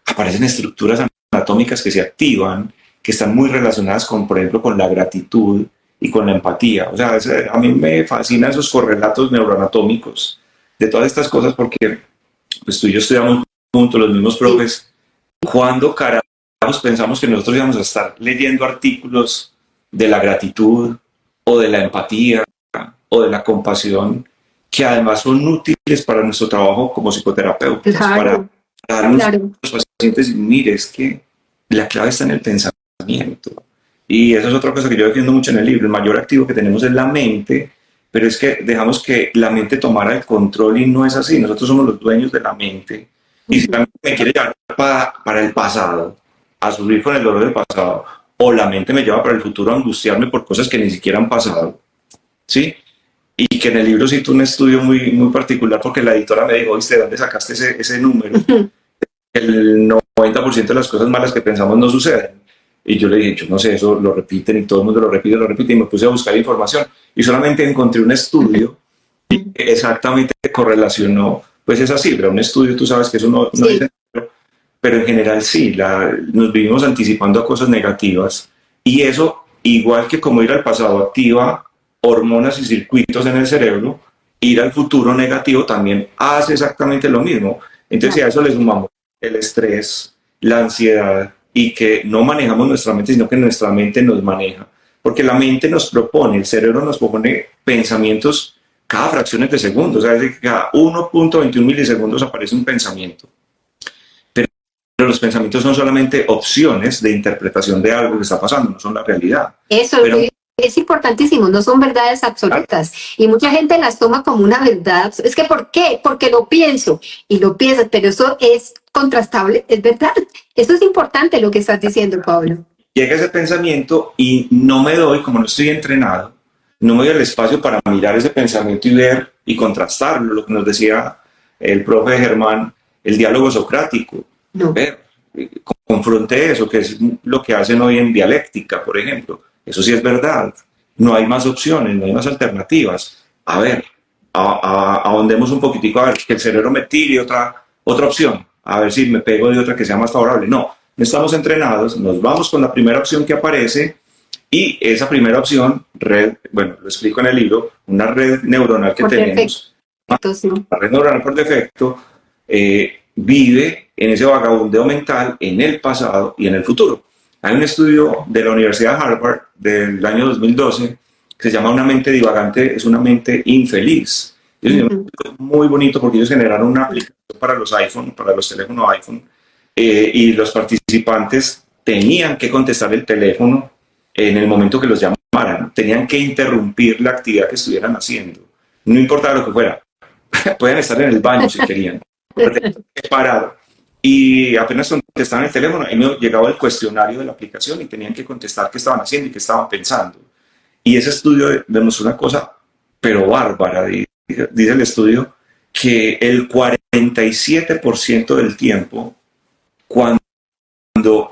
aparecen estructuras anatómicas que se activan, que están muy relacionadas con, por ejemplo, con la gratitud y con la empatía. O sea, a mí me fascinan esos correlatos neuroanatómicos de todas estas cosas porque pues tú y yo estudiamos juntos, los mismos profes. ¿Cuándo carajos pensamos que nosotros íbamos a estar leyendo artículos de la gratitud o de la empatía o de la compasión, que además son útiles para nuestro trabajo como psicoterapeutas, Claro, para darnos a claro. los pacientes y mire, es que la clave está en el pensamiento. Y eso es otra cosa que yo defiendo mucho en el libro. El mayor activo que tenemos es la mente, pero es que dejamos que la mente tomara el control y no es así. Nosotros somos los dueños de la mente. Y si la mente me quiere llevar para el pasado, a sufrir con el dolor del pasado, o la mente me lleva para el futuro a angustiarme por cosas que ni siquiera han pasado, ¿sí? Y que en el libro cito un estudio muy, muy particular porque la editora me dijo, ¿viste de dónde sacaste ese número? El 90% de las cosas malas que pensamos no suceden. Y yo le dije, yo no sé, eso lo repiten y todo el mundo lo repite, y me puse a buscar información y solamente encontré un estudio que exactamente correlacionó pues esa cifra. Un estudio, tú sabes que eso no Sí. dice, pero en general sí, nos vivimos anticipando a cosas negativas y eso, igual que como ir al pasado activa hormonas y circuitos en el cerebro, ir al futuro negativo también hace exactamente lo mismo. Entonces, si a eso le sumamos el estrés, la ansiedad y que no manejamos nuestra mente, sino que nuestra mente nos maneja. Porque la mente nos propone, el cerebro nos propone pensamientos cada fracciones de segundos. O sea, es decir, cada 1.21 milisegundos aparece un pensamiento. Pero los pensamientos son solamente opciones de interpretación de algo que está pasando, no son la realidad. Eso Pero, es importantísimo, no son verdades absolutas. Y mucha gente las toma como una verdad. Es que ¿por qué? Porque lo pienso. Y lo piensas, pero eso es contrastable, es verdad. Eso es importante lo que estás diciendo, Pablo. llega ese pensamiento y no me doy, como no estoy entrenado, no me doy el espacio para mirar ese pensamiento y ver y contrastarlo, lo que nos decía el profe Germán, el diálogo socrático. No. Ver, confronte eso, que es lo que hacen hoy en dialéctica, por ejemplo. Eso sí es verdad. No hay más opciones, no hay más alternativas. A ver, ahondemos un poquitico, a ver, que el cerebro me tire otra opción, a ver si me pego de otra que sea más favorable. No, no estamos entrenados, nos vamos con la primera opción que aparece y esa primera opción, bueno, lo explico en el libro, una red neuronal que Por tenemos, Entonces, no. la red neuronal por defecto, vive en ese vagabundeo mental en el pasado y en el futuro. Hay un estudio de la Universidad de Harvard del año 2012 que se llama Una mente divagante, es una mente infeliz. Es muy bonito porque ellos generaron una aplicación para los iPhone, para los teléfonos iPhone, y los participantes tenían que contestar el teléfono en el momento que los llamaran, tenían que interrumpir la actividad que estuvieran haciendo, no importaba lo que fuera, podían estar en el baño si querían, pero tenían que parar. Y apenas contestaban el teléfono, ahí me llegaba el cuestionario de la aplicación y tenían que contestar qué estaban haciendo y qué estaban pensando. Y ese estudio demostró una cosa, pero bárbara. Dice el estudio que el 47% del tiempo, cuando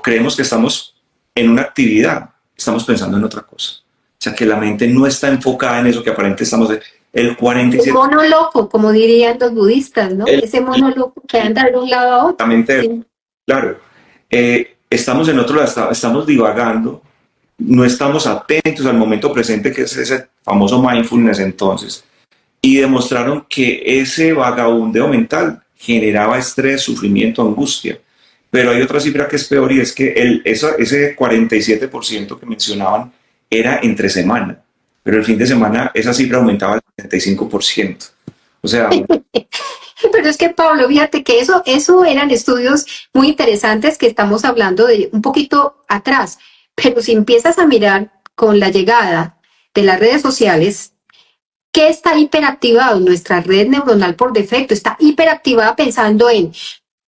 creemos que estamos en una actividad, estamos pensando en otra cosa. O sea, que la mente no está enfocada en eso que aparentemente estamos... El 47%... Un mono loco, como dirían los budistas, ¿no? Ese mono loco que anda de un lado a otro. Sí. Claro. Estamos en otro lado, estamos divagando, no estamos atentos al momento presente, que es ese famoso mindfulness entonces. Y demostraron que ese vagabundeo mental generaba estrés, sufrimiento, angustia. Pero hay otra cifra que es peor y es que ese 47% que mencionaban era entre semana. Pero el fin de semana esa cifra aumentaba al 75%. O sea... Pero es que, Pablo, fíjate que eso eran estudios muy interesantes que estamos hablando de un poquito atrás. Pero si empiezas a mirar con la llegada de las redes sociales, ¿Qué está hiperactivado? Nuestra red neuronal por defecto está hiperactivada pensando en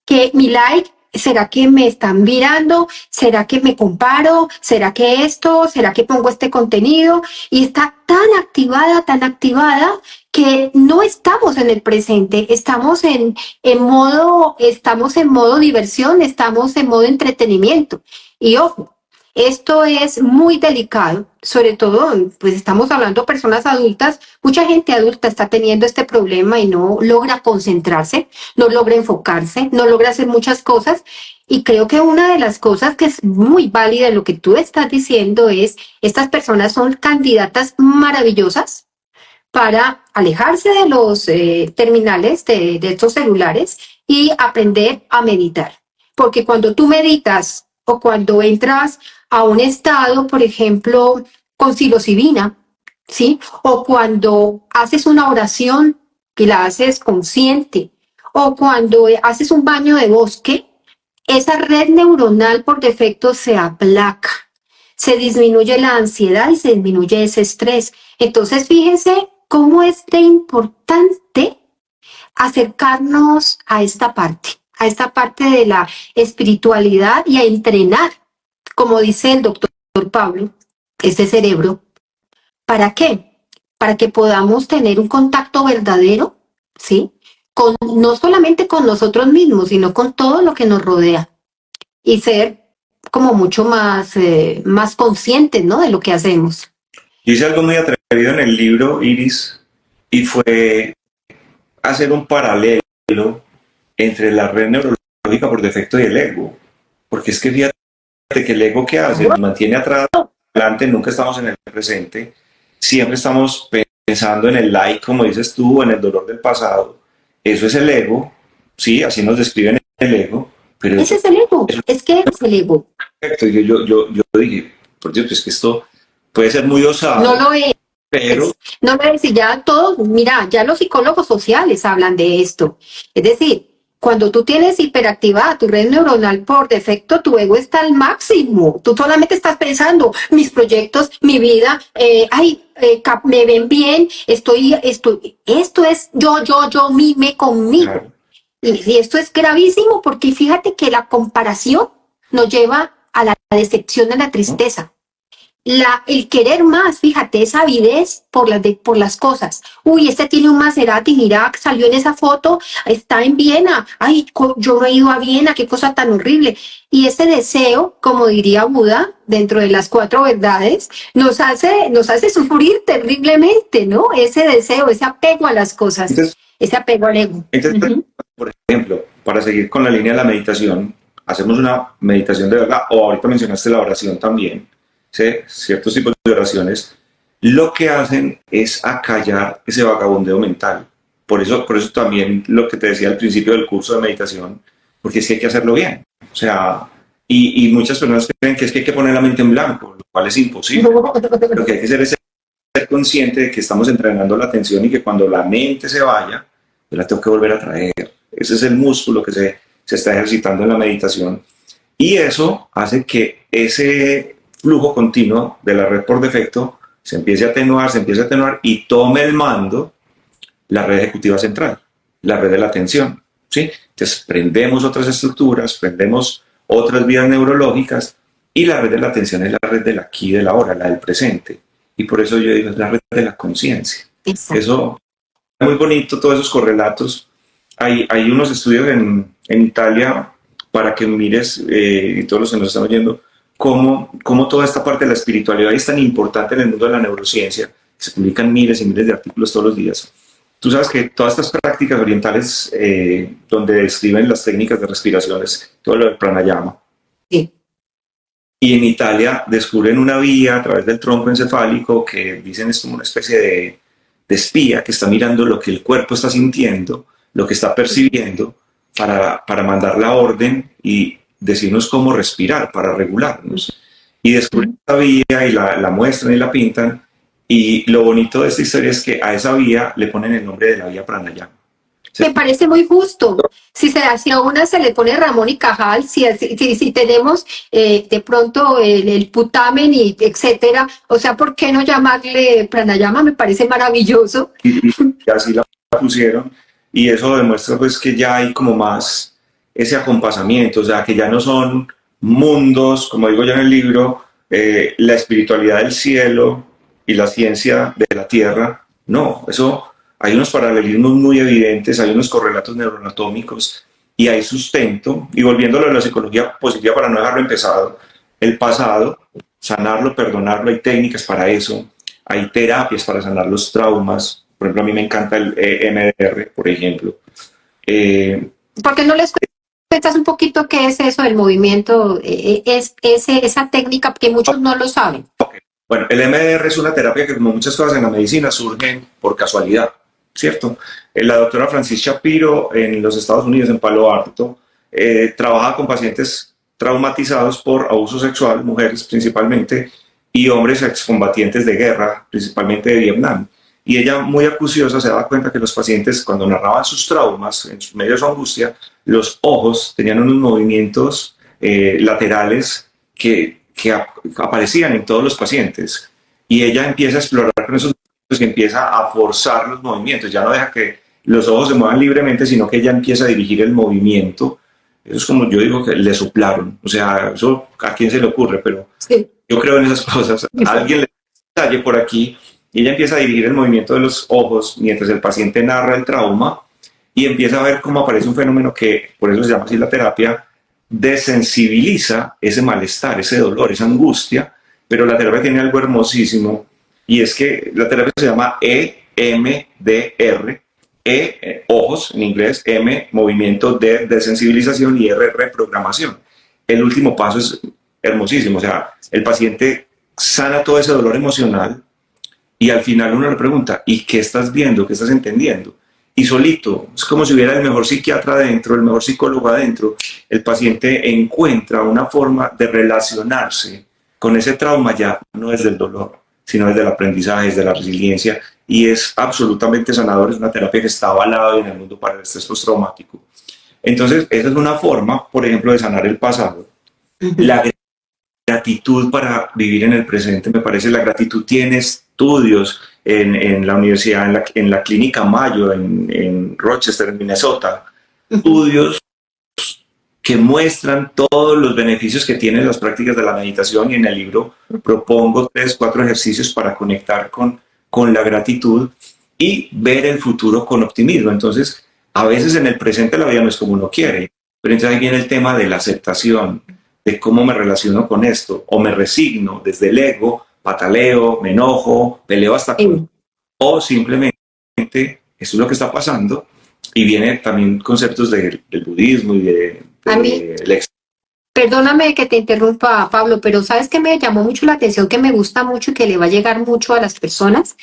que mi like, ¿será que me están mirando? ¿Será que me comparo? ¿Será que esto? ¿Será que pongo este contenido? Y está tan activada que no estamos en el presente, estamos en modo diversión, estamos en modo entretenimiento. Y ojo, esto es muy delicado, sobre todo, pues estamos hablando de personas adultas, mucha gente adulta está teniendo este problema y no logra concentrarse, no logra enfocarse, no logra hacer muchas cosas. Y creo que una de las cosas que es muy válida en lo que tú estás diciendo es, estas personas son candidatas maravillosas para alejarse de los terminales de estos celulares y aprender a meditar. Porque cuando tú meditas o cuando entras a un estado, por ejemplo, con psilocibina, ¿sí? O cuando haces una oración que la haces consciente, o cuando haces un baño de bosque, esa red neuronal por defecto se aplaca, se disminuye la ansiedad y se disminuye ese estrés. Entonces, fíjense cómo es de importante acercarnos a esta parte de la espiritualidad y a entrenar, como dice el doctor Pablo, este cerebro. ¿Para qué? Para que podamos tener un contacto verdadero, ¿sí? No solamente con nosotros mismos, sino con todo lo que nos rodea. Y ser como mucho más conscientes, ¿no? De lo que hacemos. Yo hice algo muy atrevido en el libro, Iris, y fue hacer un paralelo entre la red neurológica por defecto y el ego. Porque es que fíjate que el ego, ¿qué hace? Nos mantiene atrás, adelante, nunca estamos en el presente, siempre estamos pensando en el like, como dices tú, o en el dolor del pasado. Eso es el ego, sí, así nos describen el ego. Pero ese es el ego, es que es el ego. Perfecto, yo dije, por Dios, es que esto puede ser muy osado. No lo es. Pero no me decir, ya todos, mira, ya los psicólogos sociales hablan de esto. Es decir, cuando tú tienes hiperactivada tu red neuronal por defecto, tu ego está al máximo. Tú solamente estás pensando, mis proyectos, mi vida, me ven bien, esto es yo, mime conmigo. claro. Y esto es gravísimo porque fíjate que la comparación nos lleva a la decepción, a la tristeza. El querer más, fíjate, esa avidez por las cosas. Uy, este tiene un Maserati, mira, salió en esa foto, está en Viena. Ay, yo no he ido a Viena, qué cosa tan horrible. Y ese deseo, como diría Buda, dentro de las 4 verdades, nos hace sufrir terriblemente, ¿no? Ese deseo, ese apego a las cosas, Entonces, ese apego al ego. por ejemplo, para seguir con la línea de la meditación, hacemos una meditación de verdad, o ahorita mencionaste la oración también, ¿sí? Ciertos tipos de oraciones, lo que hacen es acallar ese vagabundeo mental. Por eso también lo que te decía al principio del curso de meditación, porque es que hay que hacerlo bien. O sea, y muchas personas creen que es que hay que poner la mente en blanco, lo cual es imposible. Lo que hay que hacer es ser consciente de que estamos entrenando la atención y que cuando la mente se vaya, yo la tengo que volver a traer. Ese es el músculo que se está ejercitando en la meditación. Y eso hace que ese flujo continuo de la red por defecto se empiece a atenuar y tome el mando la red ejecutiva central, la red de la atención, ¿sí? Entonces prendemos otras estructuras, prendemos otras vías neurológicas y la red de la atención es la red del aquí y del ahora, la del presente. Y por eso yo digo, es la red de la conciencia. Eso es muy bonito, todos esos correlatos. Hay unos estudios en Italia para que mires, y todos los que nos están oyendo, cómo toda esta parte de la espiritualidad es tan importante en el mundo de la neurociencia. Se publican miles y miles de artículos todos los días. Tú sabes que todas estas prácticas orientales, donde describen las técnicas de respiraciones, todo lo del pranayama. Sí. Y en Italia descubren una vía a través del tronco encefálico que dicen es como una especie de espía que está mirando lo que el cuerpo está sintiendo, lo que está percibiendo, para mandar la orden y decirnos cómo respirar, para regularnos. Y descubren esta vía y la muestran y la pintan. Y lo bonito de esta historia es que a esa vía le ponen el nombre de la vía pranayama. Me parece muy justo. Si a una se le pone Ramón y Cajal, si tenemos de pronto el putamen y etcétera, o sea, ¿por qué no llamarle pranayama? Me parece maravilloso. Y así la pusieron, y eso demuestra pues que ya hay como más ese acompasamiento, o sea, que ya no son mundos, como digo yo en el libro, la espiritualidad del cielo y la ciencia de la tierra. No, eso hay unos paralelismos muy evidentes, hay unos correlatos neuroanatómicos y hay sustento. Y volviéndolo a la psicología positiva, para no dejarlo empezado, el pasado, sanarlo, perdonarlo, hay técnicas para eso, hay terapias para sanar los traumas. Por ejemplo, a mí me encanta el EMDR, por ejemplo. ¿Por qué no les cuentas un poquito qué es eso del movimiento, esa técnica que muchos no lo saben? Okay. Bueno, el EMDR es una terapia que, como muchas cosas en la medicina, surgen por casualidad, ¿cierto? La doctora Francis Shapiro en los Estados Unidos, en Palo Alto, trabaja con pacientes traumatizados por abuso sexual, mujeres principalmente, y hombres excombatientes de guerra, principalmente de Vietnam. Y ella, muy acuciosa, se daba cuenta que los pacientes, cuando narraban sus traumas, en medio de su angustia, los ojos tenían unos movimientos laterales que aparecían en todos los pacientes. Y ella empieza a explorar con esos movimientos y empieza a forzar los movimientos. Ya no deja que los ojos se muevan libremente, sino que ella empieza a dirigir el movimiento. Eso es como yo digo, que le soplaron. O sea, eso a quién se le ocurre, pero sí, yo creo en esas cosas. A alguien le talle por aquí y ella empieza a dirigir el movimiento de los ojos mientras el paciente narra el trauma y empieza a ver cómo aparece un fenómeno que, por eso se llama así la terapia, desensibiliza ese malestar, ese dolor, esa angustia. Pero la terapia tiene algo hermosísimo, y es que la terapia se llama EMDR, ojos en inglés, M, movimiento, D, desensibilización, y R, reprogramación. El último paso es hermosísimo, o sea, el paciente sana todo ese dolor emocional y al final uno le pregunta, ¿y qué estás viendo? ¿Qué estás entendiendo? Y solito, es como si hubiera el mejor psiquiatra adentro, el mejor psicólogo adentro, el paciente encuentra una forma de relacionarse con ese trauma, ya no es del dolor, sino es del aprendizaje, es de la resiliencia, y es absolutamente sanador. Es una terapia que está avalada en el mundo para el estrés postraumático. Entonces, esa es una forma, por ejemplo, de sanar el pasado. La gratitud para vivir en el presente, me parece. La gratitud tiene estudios en la universidad, en la clínica Mayo, en Rochester, en Minnesota, estudios que muestran todos los beneficios que tienen las prácticas de la meditación, y en el libro propongo 3, 4 ejercicios para conectar con la gratitud y ver el futuro con optimismo. Entonces, a veces en el presente la vida no es como uno quiere, pero entonces ahí viene el tema de la aceptación, de cómo me relaciono con esto, o me resigno desde el ego, pataleo, me enojo, peleo hasta con, o simplemente esto es lo que está pasando. Y viene también conceptos del budismo y de a mí, perdóname que te interrumpa, Pablo, pero ¿sabes qué me llamó mucho la atención, que me gusta mucho y que le va a llegar mucho a las personas?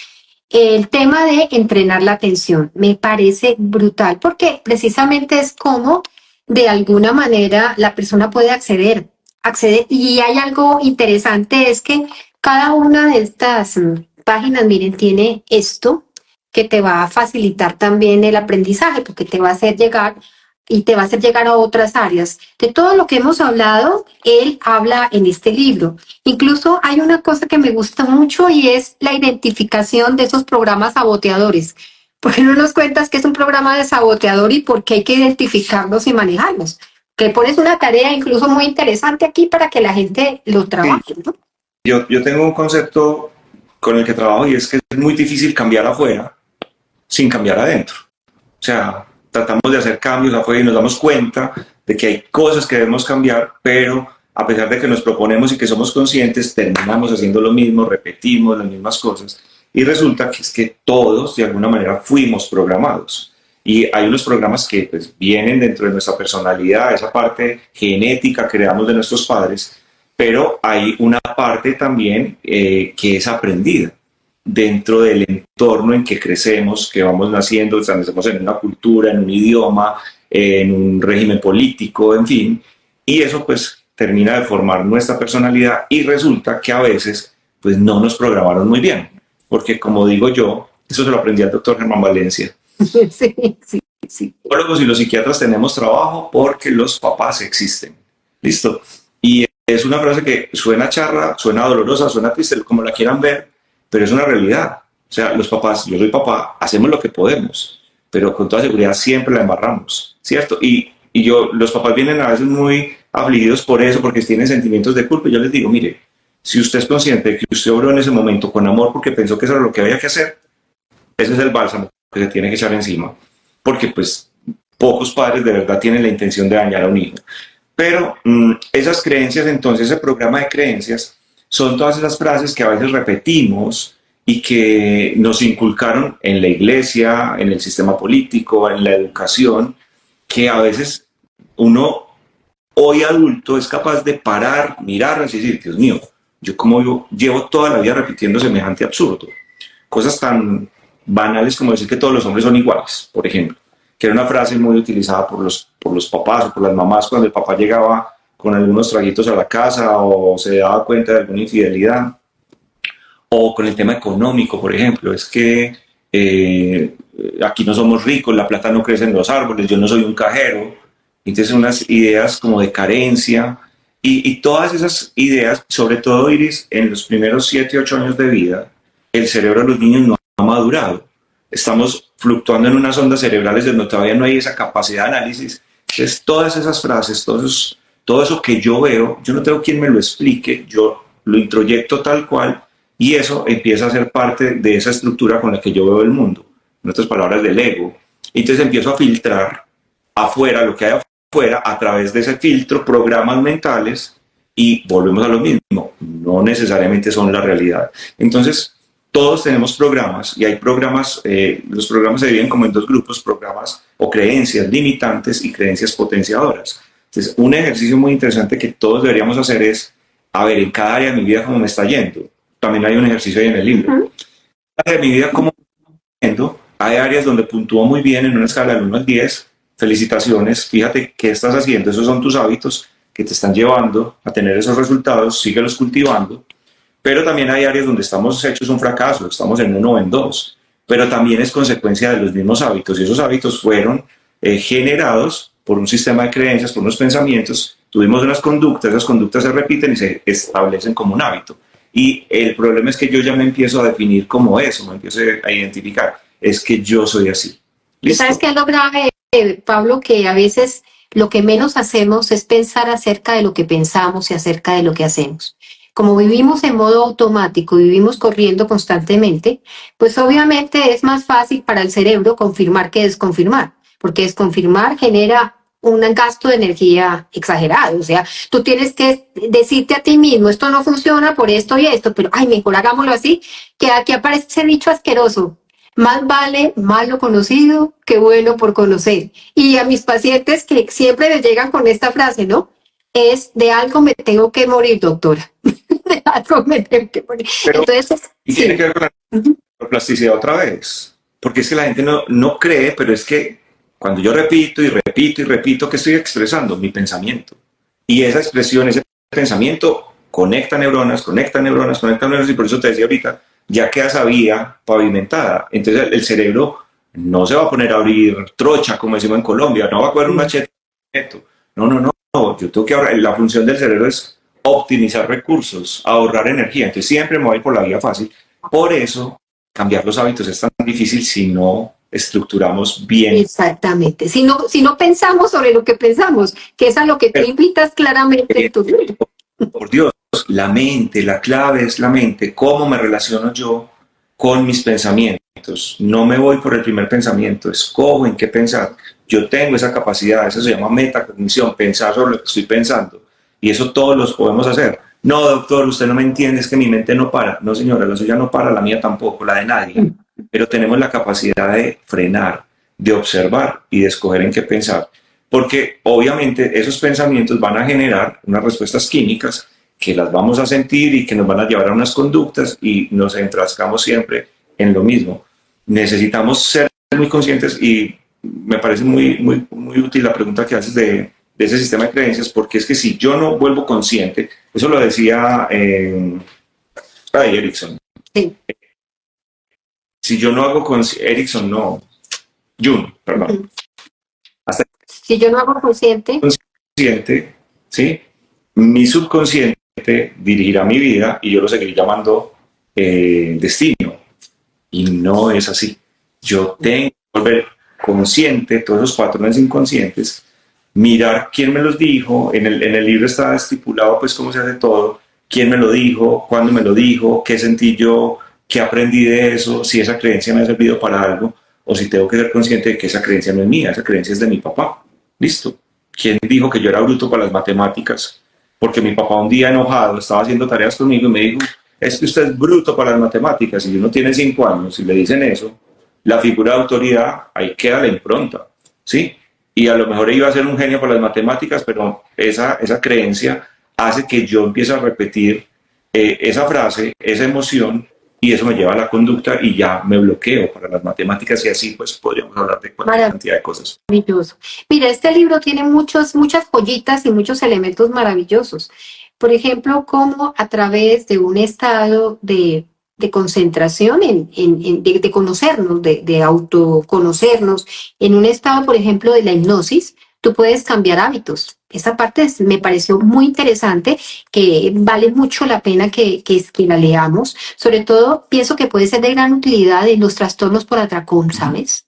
El tema de entrenar la atención. Me parece brutal, porque precisamente es como de alguna manera la persona puede acceder. Y hay algo interesante, es que cada una de estas páginas, miren, tiene esto que te va a facilitar también el aprendizaje, porque te va a hacer llegar y te va a hacer llegar a otras áreas. De todo lo que hemos hablado, él habla en este libro. Incluso hay una cosa que me gusta mucho, y es la identificación de esos programas saboteadores. ¿Por qué no nos cuentas qué es un programa de saboteador y por qué hay que identificarlos y manejarlos? Que pones una tarea incluso muy interesante aquí para que la gente lo trabaje, ¿no? Yo tengo un concepto con el que trabajo, y es que es muy difícil cambiar afuera sin cambiar adentro. O sea, tratamos de hacer cambios afuera y nos damos cuenta de que hay cosas que debemos cambiar, pero a pesar de que nos proponemos y que somos conscientes, terminamos haciendo lo mismo, repetimos las mismas cosas, y resulta que es que todos de alguna manera fuimos programados. Y hay unos programas que pues vienen dentro de nuestra personalidad, esa parte genética que heredamos de nuestros padres, pero hay una parte también que es aprendida dentro del entorno en que crecemos, que vamos naciendo, o sea, nacemos en una cultura, en un idioma, en un régimen político, en fin, y eso pues termina de formar nuestra personalidad, y resulta que a veces pues no nos programaron muy bien, porque como digo yo, eso se lo aprendí al doctor Germán Valencia. Sí, sí. Sí. Los psicólogos y los psiquiatras tenemos trabajo porque los papás existen. ¿Listo? Y es una frase que suena charra, suena dolorosa, suena triste, como la quieran ver, pero es una realidad. O sea, los papás, yo soy papá, hacemos lo que podemos, pero con toda seguridad siempre la embarramos, ¿cierto? Y los papás vienen a veces muy afligidos por eso, porque tienen sentimientos de culpa. Y yo les digo, mire, si usted es consciente de que usted obró en ese momento con amor porque pensó que eso era lo que había que hacer, ese es el bálsamo que se tiene que echar encima. Porque pues pocos padres de verdad tienen la intención de dañar a un hijo. Pero esas creencias, entonces, ese programa de creencias, son todas esas frases que a veces repetimos y que nos inculcaron en la iglesia, en el sistema político, en la educación, que a veces uno, hoy adulto, es capaz de parar, mirarlas y decir, Dios mío, yo llevo toda la vida repitiendo semejante absurdo. Cosas tan banales como decir que todos los hombres son iguales, por ejemplo, que era una frase muy utilizada por los papás o por las mamás cuando el papá llegaba con algunos traguitos a la casa o se daba cuenta de alguna infidelidad. O con el tema económico, por ejemplo, es que aquí no somos ricos, la plata no crece en los árboles, yo no soy un cajero. Entonces unas ideas como de carencia y todas esas ideas, sobre todo, Iris, en los primeros 7, 8 años de vida, el cerebro de los niños no ha madurado. Estamos fluctuando en unas ondas cerebrales donde todavía no hay esa capacidad de análisis. Entonces todas esas frases, todo eso que yo veo, yo no tengo quien me lo explique, yo lo introyecto tal cual. Y eso empieza a ser parte de esa estructura con la que yo veo el mundo, en otras palabras, del ego. Entonces empiezo a filtrar afuera, lo que hay afuera, a través de ese filtro, programas mentales, y volvemos a lo mismo, no necesariamente son la realidad. Entonces, todos tenemos programas, y hay programas, los programas se dividen como en dos grupos, programas o creencias limitantes y creencias potenciadoras. Entonces, un ejercicio muy interesante que todos deberíamos hacer es, a ver, en cada área de mi vida, ¿cómo me está yendo? También hay un ejercicio ahí en el libro. De mi vida, como hay áreas donde puntúo muy bien en una escala del 1 al 10. Felicitaciones, fíjate qué estás haciendo, esos son tus hábitos que te están llevando a tener esos resultados, síguelos cultivando. Pero también hay áreas donde estamos hechos un fracaso, estamos en 1 o en 2, pero también es consecuencia de los mismos hábitos, y esos hábitos fueron generados por un sistema de creencias, por unos pensamientos, tuvimos unas conductas, esas conductas se repiten y se establecen como un hábito. Y el problema es que yo ya me empiezo a definir como eso, me empiezo a identificar, es que yo soy así. ¿Listo? ¿Sabes qué es lo grave, Pablo? Que a veces lo que menos hacemos es pensar acerca de lo que pensamos y acerca de lo que hacemos. Como vivimos en modo automático y vivimos corriendo constantemente, pues obviamente es más fácil para el cerebro confirmar que desconfirmar, porque desconfirmar genera un gasto de energía exagerado. O sea, tú tienes que decirte a ti mismo, esto no funciona por esto y esto, pero ay, mejor hagámoslo así, que aquí aparece ese dicho asqueroso: más vale malo conocido que bueno por conocer. Y a mis pacientes que siempre les llegan con esta frase, ¿no? Es: de algo me tengo que morir, doctora. De algo me tengo que morir. Pero, entonces, y sí. tiene que ver con la plasticidad otra vez, porque es que la gente no cree, pero es que cuando yo repito y repito y repito, ¿qué estoy expresando? Mi pensamiento. Y esa expresión, ese pensamiento, conecta neuronas, y por eso te decía ahorita, ya queda esa vía pavimentada. Entonces el cerebro no se va a poner a abrir trocha, como decimos en Colombia, no va a coger un machete. No, yo tengo que ahorrar. La función del cerebro es optimizar recursos, ahorrar energía. Entonces siempre me voy por la vía fácil. Por eso cambiar los hábitos es tan difícil si no estructuramos bien. Exactamente. Si no pensamos sobre lo que pensamos, que es a lo que tú invitas claramente en tu libro. Por Dios, la mente, la clave es la mente. ¿Cómo me relaciono yo con mis pensamientos? No me voy por el primer pensamiento, escojo en qué pensar. Yo tengo esa capacidad, eso se llama metacognición, pensar sobre lo que estoy pensando. Y eso todos los podemos hacer. No, doctor, usted no me entiende, es que mi mente no para. No, señora, la suya no para, la mía tampoco, la de nadie. Pero tenemos la capacidad de frenar, de observar y de escoger en qué pensar. Porque obviamente esos pensamientos van a generar unas respuestas químicas que las vamos a sentir y que nos van a llevar a unas conductas y nos enfrascamos siempre en lo mismo. Necesitamos ser muy conscientes y me parece muy útil la pregunta que haces de ese sistema de creencias, porque es que si yo no vuelvo consciente, eso lo decía Erickson. Sí. Si yo no hago Erickson, no, Jung, perdón. Hasta Si yo no hago consciente, el consciente, ¿sí? Mi subconsciente dirigirá mi vida y yo lo seguiré llamando destino. Y no es así. Yo tengo que volver consciente todos esos patrones inconscientes, mirar quién me los dijo. En el libro está estipulado pues cómo se hace todo, quién me lo dijo, cuándo me lo dijo, qué sentí yo, qué aprendí de eso, si esa creencia me ha servido para algo, o si tengo que ser consciente de que esa creencia no es mía, esa creencia es de mi papá. Listo. ¿Quién dijo que yo era bruto para las matemáticas? Porque mi papá un día enojado estaba haciendo tareas conmigo y me dijo, es que usted es bruto para las matemáticas, y uno tiene 5 años y le dicen eso, la figura de autoridad, ahí queda la impronta, ¿sí? Y a lo mejor iba a ser un genio para las matemáticas, pero esa creencia hace que yo empiece a repetir esa frase, esa emoción, y eso me lleva a la conducta y ya me bloqueo para las matemáticas, y así pues podríamos hablar de cualquier cantidad de cosas. Maravilloso. Mira, este libro tiene muchas joyitas y muchos elementos maravillosos. Por ejemplo, cómo a través de un estado de concentración, de conocernos, de autoconocernos, en un estado, por ejemplo, de la hipnosis, tú puedes cambiar hábitos. Esa parte me pareció muy interesante, que vale mucho la pena que la leamos. Sobre todo, pienso que puede ser de gran utilidad en los trastornos por atracón, ¿sabes?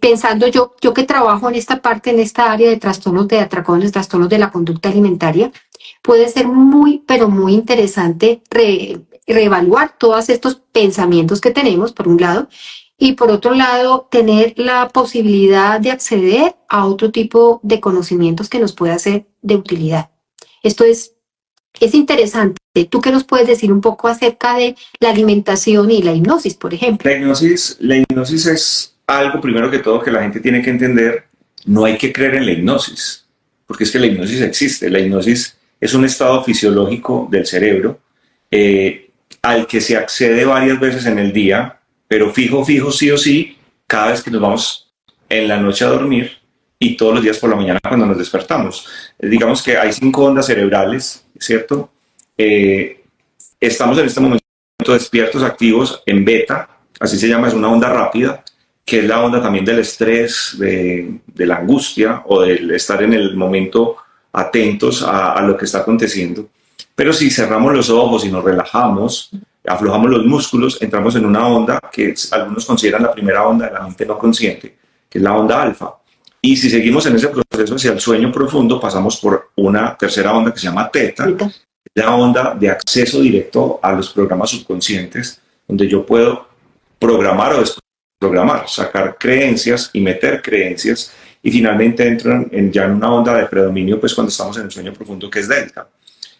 Pensando yo que trabajo en esta parte, en esta área de trastornos de atracones, trastornos de la conducta alimentaria, puede ser muy, pero muy interesante reevaluar todos estos pensamientos que tenemos, por un lado, y por otro lado, tener la posibilidad de acceder a otro tipo de conocimientos que nos pueda ser de utilidad. Esto es interesante. ¿Tú qué nos puedes decir un poco acerca de la alimentación y la hipnosis, por ejemplo? La hipnosis es algo, primero que todo, que la gente tiene que entender. No hay que creer en la hipnosis, porque es que la hipnosis existe. La hipnosis es un estado fisiológico del cerebro al que se accede varias veces en el día, pero fijo, sí o sí, cada vez que nos vamos en la noche a dormir y todos los días por la mañana cuando nos despertamos. Digamos que hay 5 ondas cerebrales, ¿cierto? Estamos en este momento despiertos, activos, en beta, así se llama, es una onda rápida, que es la onda también del estrés, de la angustia o del estar en el momento atentos a lo que está aconteciendo. Pero si cerramos los ojos y nos relajamos, aflojamos los músculos, entramos en una onda que algunos consideran la primera onda de la mente no consciente, que es la onda alfa. Y si seguimos en ese proceso hacia el sueño profundo, pasamos por una tercera onda que se llama teta, la onda de acceso directo a los programas subconscientes, donde yo puedo programar o desprogramar, sacar creencias y meter creencias, y finalmente entran ya en una onda de predominio, pues cuando estamos en el sueño profundo, que es delta.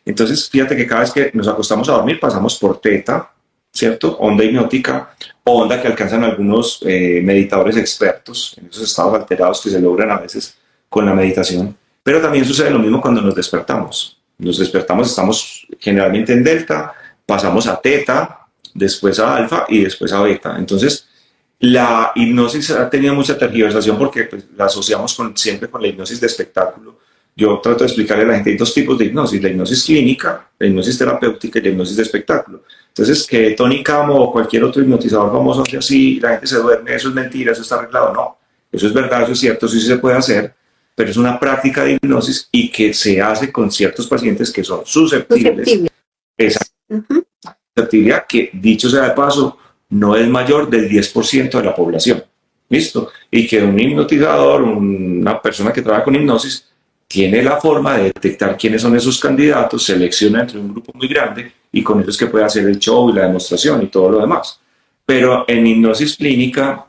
Entonces, fíjate que cada vez que nos acostamos a dormir pasamos por teta, ¿cierto? Onda hipnótica, onda que alcanzan algunos meditadores expertos en esos estados alterados que se logran a veces con la meditación. Pero también sucede lo mismo cuando nos despertamos. Nos despertamos, estamos generalmente en delta, pasamos a teta, después a alfa y después a beta. Entonces, la hipnosis ha tenido mucha tergiversación porque pues, la asociamos siempre con la hipnosis de espectáculo. Yo trato de explicarle a la gente, hay 2 tipos de hipnosis: la hipnosis clínica, la hipnosis terapéutica y la hipnosis de espectáculo. Entonces, que Tony Camo o cualquier otro hipnotizador famoso hace así, la gente se duerme, eso es mentira, eso está arreglado. No, eso es verdad, eso es cierto, eso sí se puede hacer, pero es una práctica de hipnosis y que se hace con ciertos pacientes que son susceptibles. Esa susceptibilidad que, dicho sea de paso, no es mayor del 10% de la población. ¿Listo? Y que un hipnotizador, una persona que trabaja con hipnosis, tiene la forma de detectar quiénes son esos candidatos, selecciona entre un grupo muy grande y con ellos que puede hacer el show y la demostración y todo lo demás. Pero en hipnosis clínica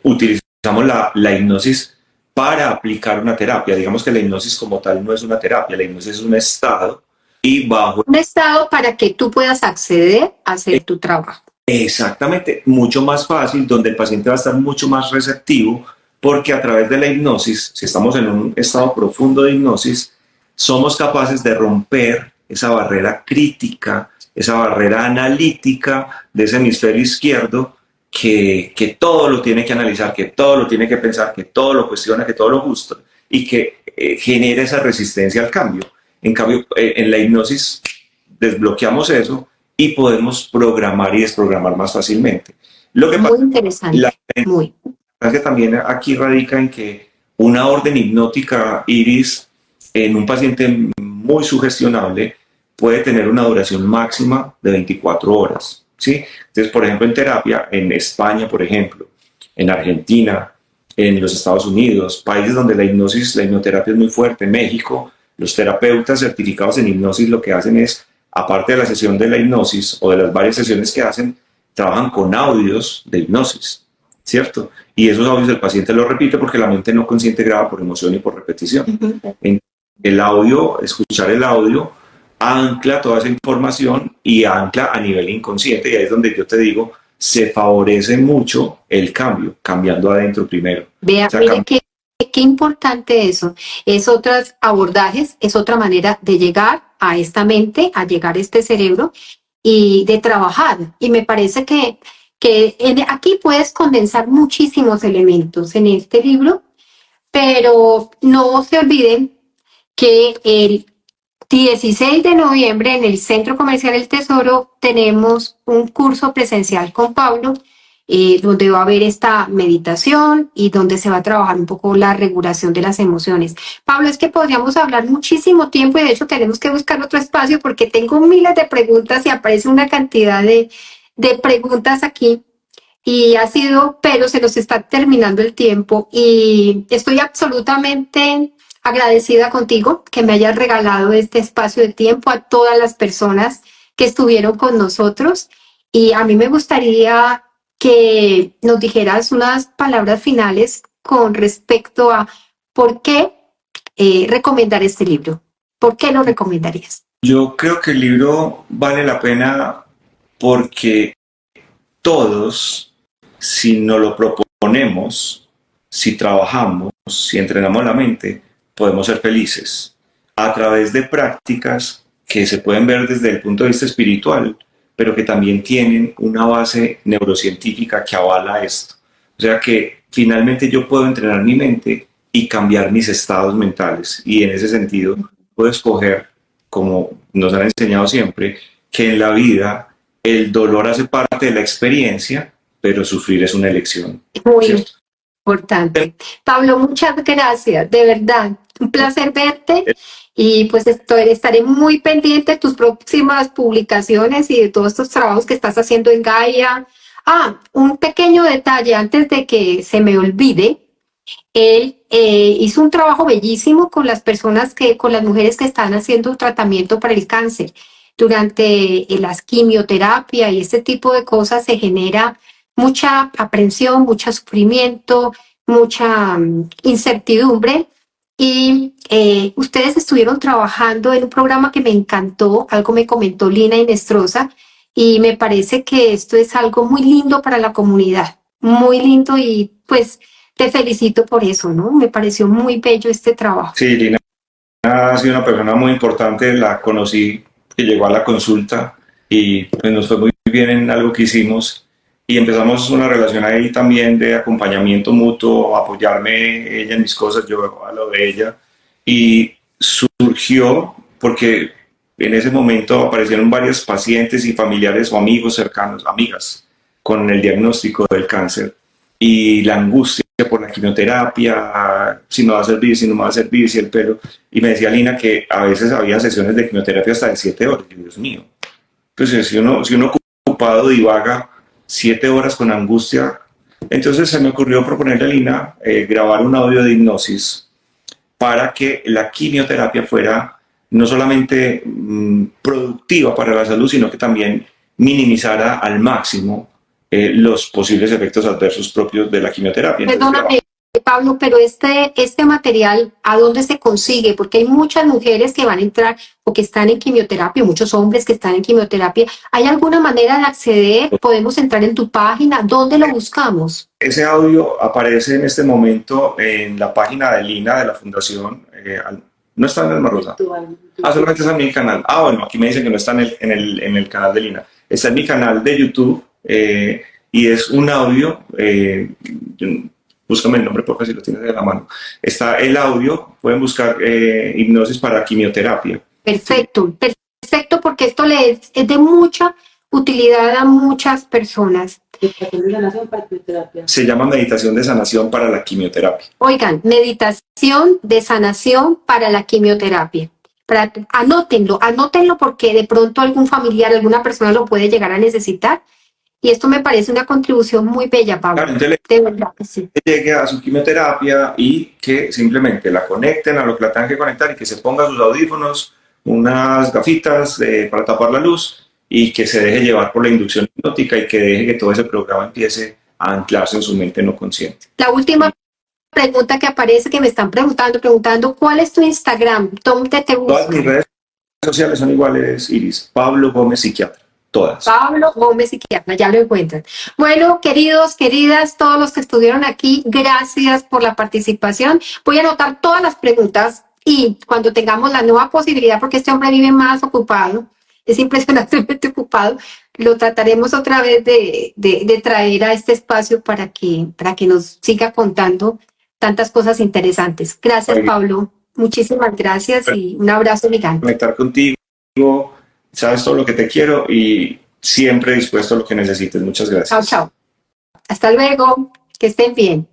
utilizamos la hipnosis para aplicar una terapia. Digamos que la hipnosis como tal no es una terapia, la hipnosis es un estado y bajo... Un estado para que tú puedas acceder a hacer tu trabajo. Exactamente, mucho más fácil, donde el paciente va a estar mucho más receptivo, porque a través de la hipnosis, si estamos en un estado profundo de hipnosis, somos capaces de romper esa barrera crítica, esa barrera analítica de ese hemisferio izquierdo que todo lo tiene que analizar, que todo lo tiene que pensar, que todo lo cuestiona, que todo lo gusta y que genera esa resistencia al cambio. En cambio, en la hipnosis desbloqueamos eso y podemos programar y desprogramar más fácilmente. Lo que muy interesante, muy. importancia también aquí radica en que una orden hipnótica, Iris, en un paciente muy sugestionable puede tener una duración máxima de 24 horas, ¿sí? Entonces, por ejemplo, en terapia, en España, por ejemplo, en Argentina, en los Estados Unidos, países donde la hipnoterapia es muy fuerte, en México, los terapeutas certificados en hipnosis lo que hacen es, aparte de la sesión de la hipnosis o de las varias sesiones que hacen, trabajan con audios de hipnosis, ¿cierto? Y esos audios el paciente los repite porque la mente no consciente graba por emoción y por repetición. El audio, escuchar el audio, ancla toda esa información y ancla a nivel inconsciente, y ahí es donde yo te digo, se favorece mucho el cambio, cambiando adentro primero. Vea, o sea, mire qué importante eso. Es otros abordajes, es otra manera de llegar a esta mente, a llegar a este cerebro y de trabajar. Y me parece que aquí puedes condensar muchísimos elementos en este libro, pero no se olviden que el 16 de noviembre en el Centro Comercial El Tesoro tenemos un curso presencial con Pablo, donde va a haber esta meditación y donde se va a trabajar un poco la regulación de las emociones. Pablo, es que podríamos hablar muchísimo tiempo y de hecho tenemos que buscar otro espacio porque tengo miles de preguntas y aparece una cantidad de preguntas aquí. Y pero se nos está terminando el tiempo y estoy absolutamente agradecida contigo que me hayas regalado este espacio de tiempo, a todas las personas que estuvieron con nosotros, y a mí me gustaría que nos dijeras unas palabras finales con respecto a por qué recomendar este libro. ¿Por qué lo recomendarías? Yo creo que el libro vale la pena porque todos, si nos lo proponemos, si trabajamos, si entrenamos la mente, podemos ser felices a través de prácticas que se pueden ver desde el punto de vista espiritual, pero que también tienen una base neurocientífica que avala esto. O sea que finalmente yo puedo entrenar mi mente y cambiar mis estados mentales, y en ese sentido puedo escoger, como nos han enseñado siempre, que en la vida el dolor hace parte de la experiencia, pero sufrir es una elección. Muy importante. Pablo, muchas gracias, de verdad. Un placer verte y pues estaré muy pendiente de tus próximas publicaciones y de todos estos trabajos que estás haciendo en Gaia. Un pequeño detalle antes de que se me olvide. Él hizo un trabajo bellísimo con las mujeres que están haciendo tratamiento para el cáncer. Durante las quimioterapia y este tipo de cosas se genera mucha aprensión, mucho sufrimiento, mucha incertidumbre. Y ustedes estuvieron trabajando en un programa que me encantó, algo me comentó Lina Inestrosa, y me parece que esto es algo muy lindo para la comunidad, muy lindo, y pues te felicito por eso, ¿no? Me pareció muy bello este trabajo. Sí, Lina ha sido una persona muy importante, la conocí, que llegó a la consulta y pues nos fue muy bien en algo que hicimos. Y empezamos una relación ahí también de acompañamiento mutuo, apoyarme ella en mis cosas, yo a lo de ella. Y surgió porque en ese momento aparecieron varios pacientes y familiares o amigos cercanos, amigas, con el diagnóstico del cáncer. Y la angustia por la quimioterapia, si me va a servir, si no me va a servir, si el pelo. Y me decía Lina que a veces había sesiones de quimioterapia hasta de 7 horas. Y Dios mío. Pues si uno ocupado divaga 7 horas con angustia. Entonces se me ocurrió proponerle a Lina grabar un audio de hipnosis para que la quimioterapia fuera no solamente productiva para la salud, sino que también minimizara al máximo los posibles efectos adversos propios de la quimioterapia. Perdóname, Pablo, pero este material, ¿a dónde se consigue? Porque hay muchas mujeres que van a entrar o que están en quimioterapia, muchos hombres que están en quimioterapia. ¿Hay alguna manera de acceder? ¿Podemos entrar en tu página? ¿Dónde lo buscamos? Ese audio aparece en este momento en la página de Lina, de la fundación. No está en el Marrosa. Solamente está en mi canal. Bueno, aquí me dicen que no está en el canal de Lina. Está en mi canal de YouTube y es un audio. Búscame el nombre, por favor, si lo tienes de la mano. Está el audio, pueden buscar hipnosis para quimioterapia. Perfecto, perfecto, porque esto es de mucha utilidad a muchas personas. Meditación de sanación para quimioterapia. Se llama meditación de sanación para la quimioterapia. Oigan, meditación de sanación para la quimioterapia. Anótenlo porque de pronto algún familiar, alguna persona lo puede llegar a necesitar. Y esto me parece una contribución muy bella, Pablo. Claro, entonces De verdad que sí. que llegue a su quimioterapia y que simplemente la conecten a lo que la tengan que conectar y que se ponga sus audífonos, unas gafitas para tapar la luz y que se deje llevar por la inducción hipnótica y que deje que todo ese programa empiece a anclarse en su mente no consciente. La última pregunta que aparece, que me están preguntando, ¿cuál es tu Instagram? ¿Dónde te buscan? Todas mis redes sociales son iguales, Iris. Pablo Gómez Psiquiatra. Todas. Pablo Gómez Psiquiatra, ya lo encuentran. Bueno, queridos, queridas, todos los que estuvieron aquí, gracias por la participación. Voy a anotar todas las preguntas y cuando tengamos la nueva posibilidad, porque este hombre vive más ocupado, es impresionantemente ocupado, lo trataremos otra vez de traer a este espacio para que nos siga contando tantas cosas interesantes. Gracias, Pablo. Muchísimas gracias y un abrazo gigante. Conectar contigo, sabes todo lo que te quiero y siempre dispuesto a lo que necesites. Muchas gracias. Chao, chao. Hasta luego. Que estén bien.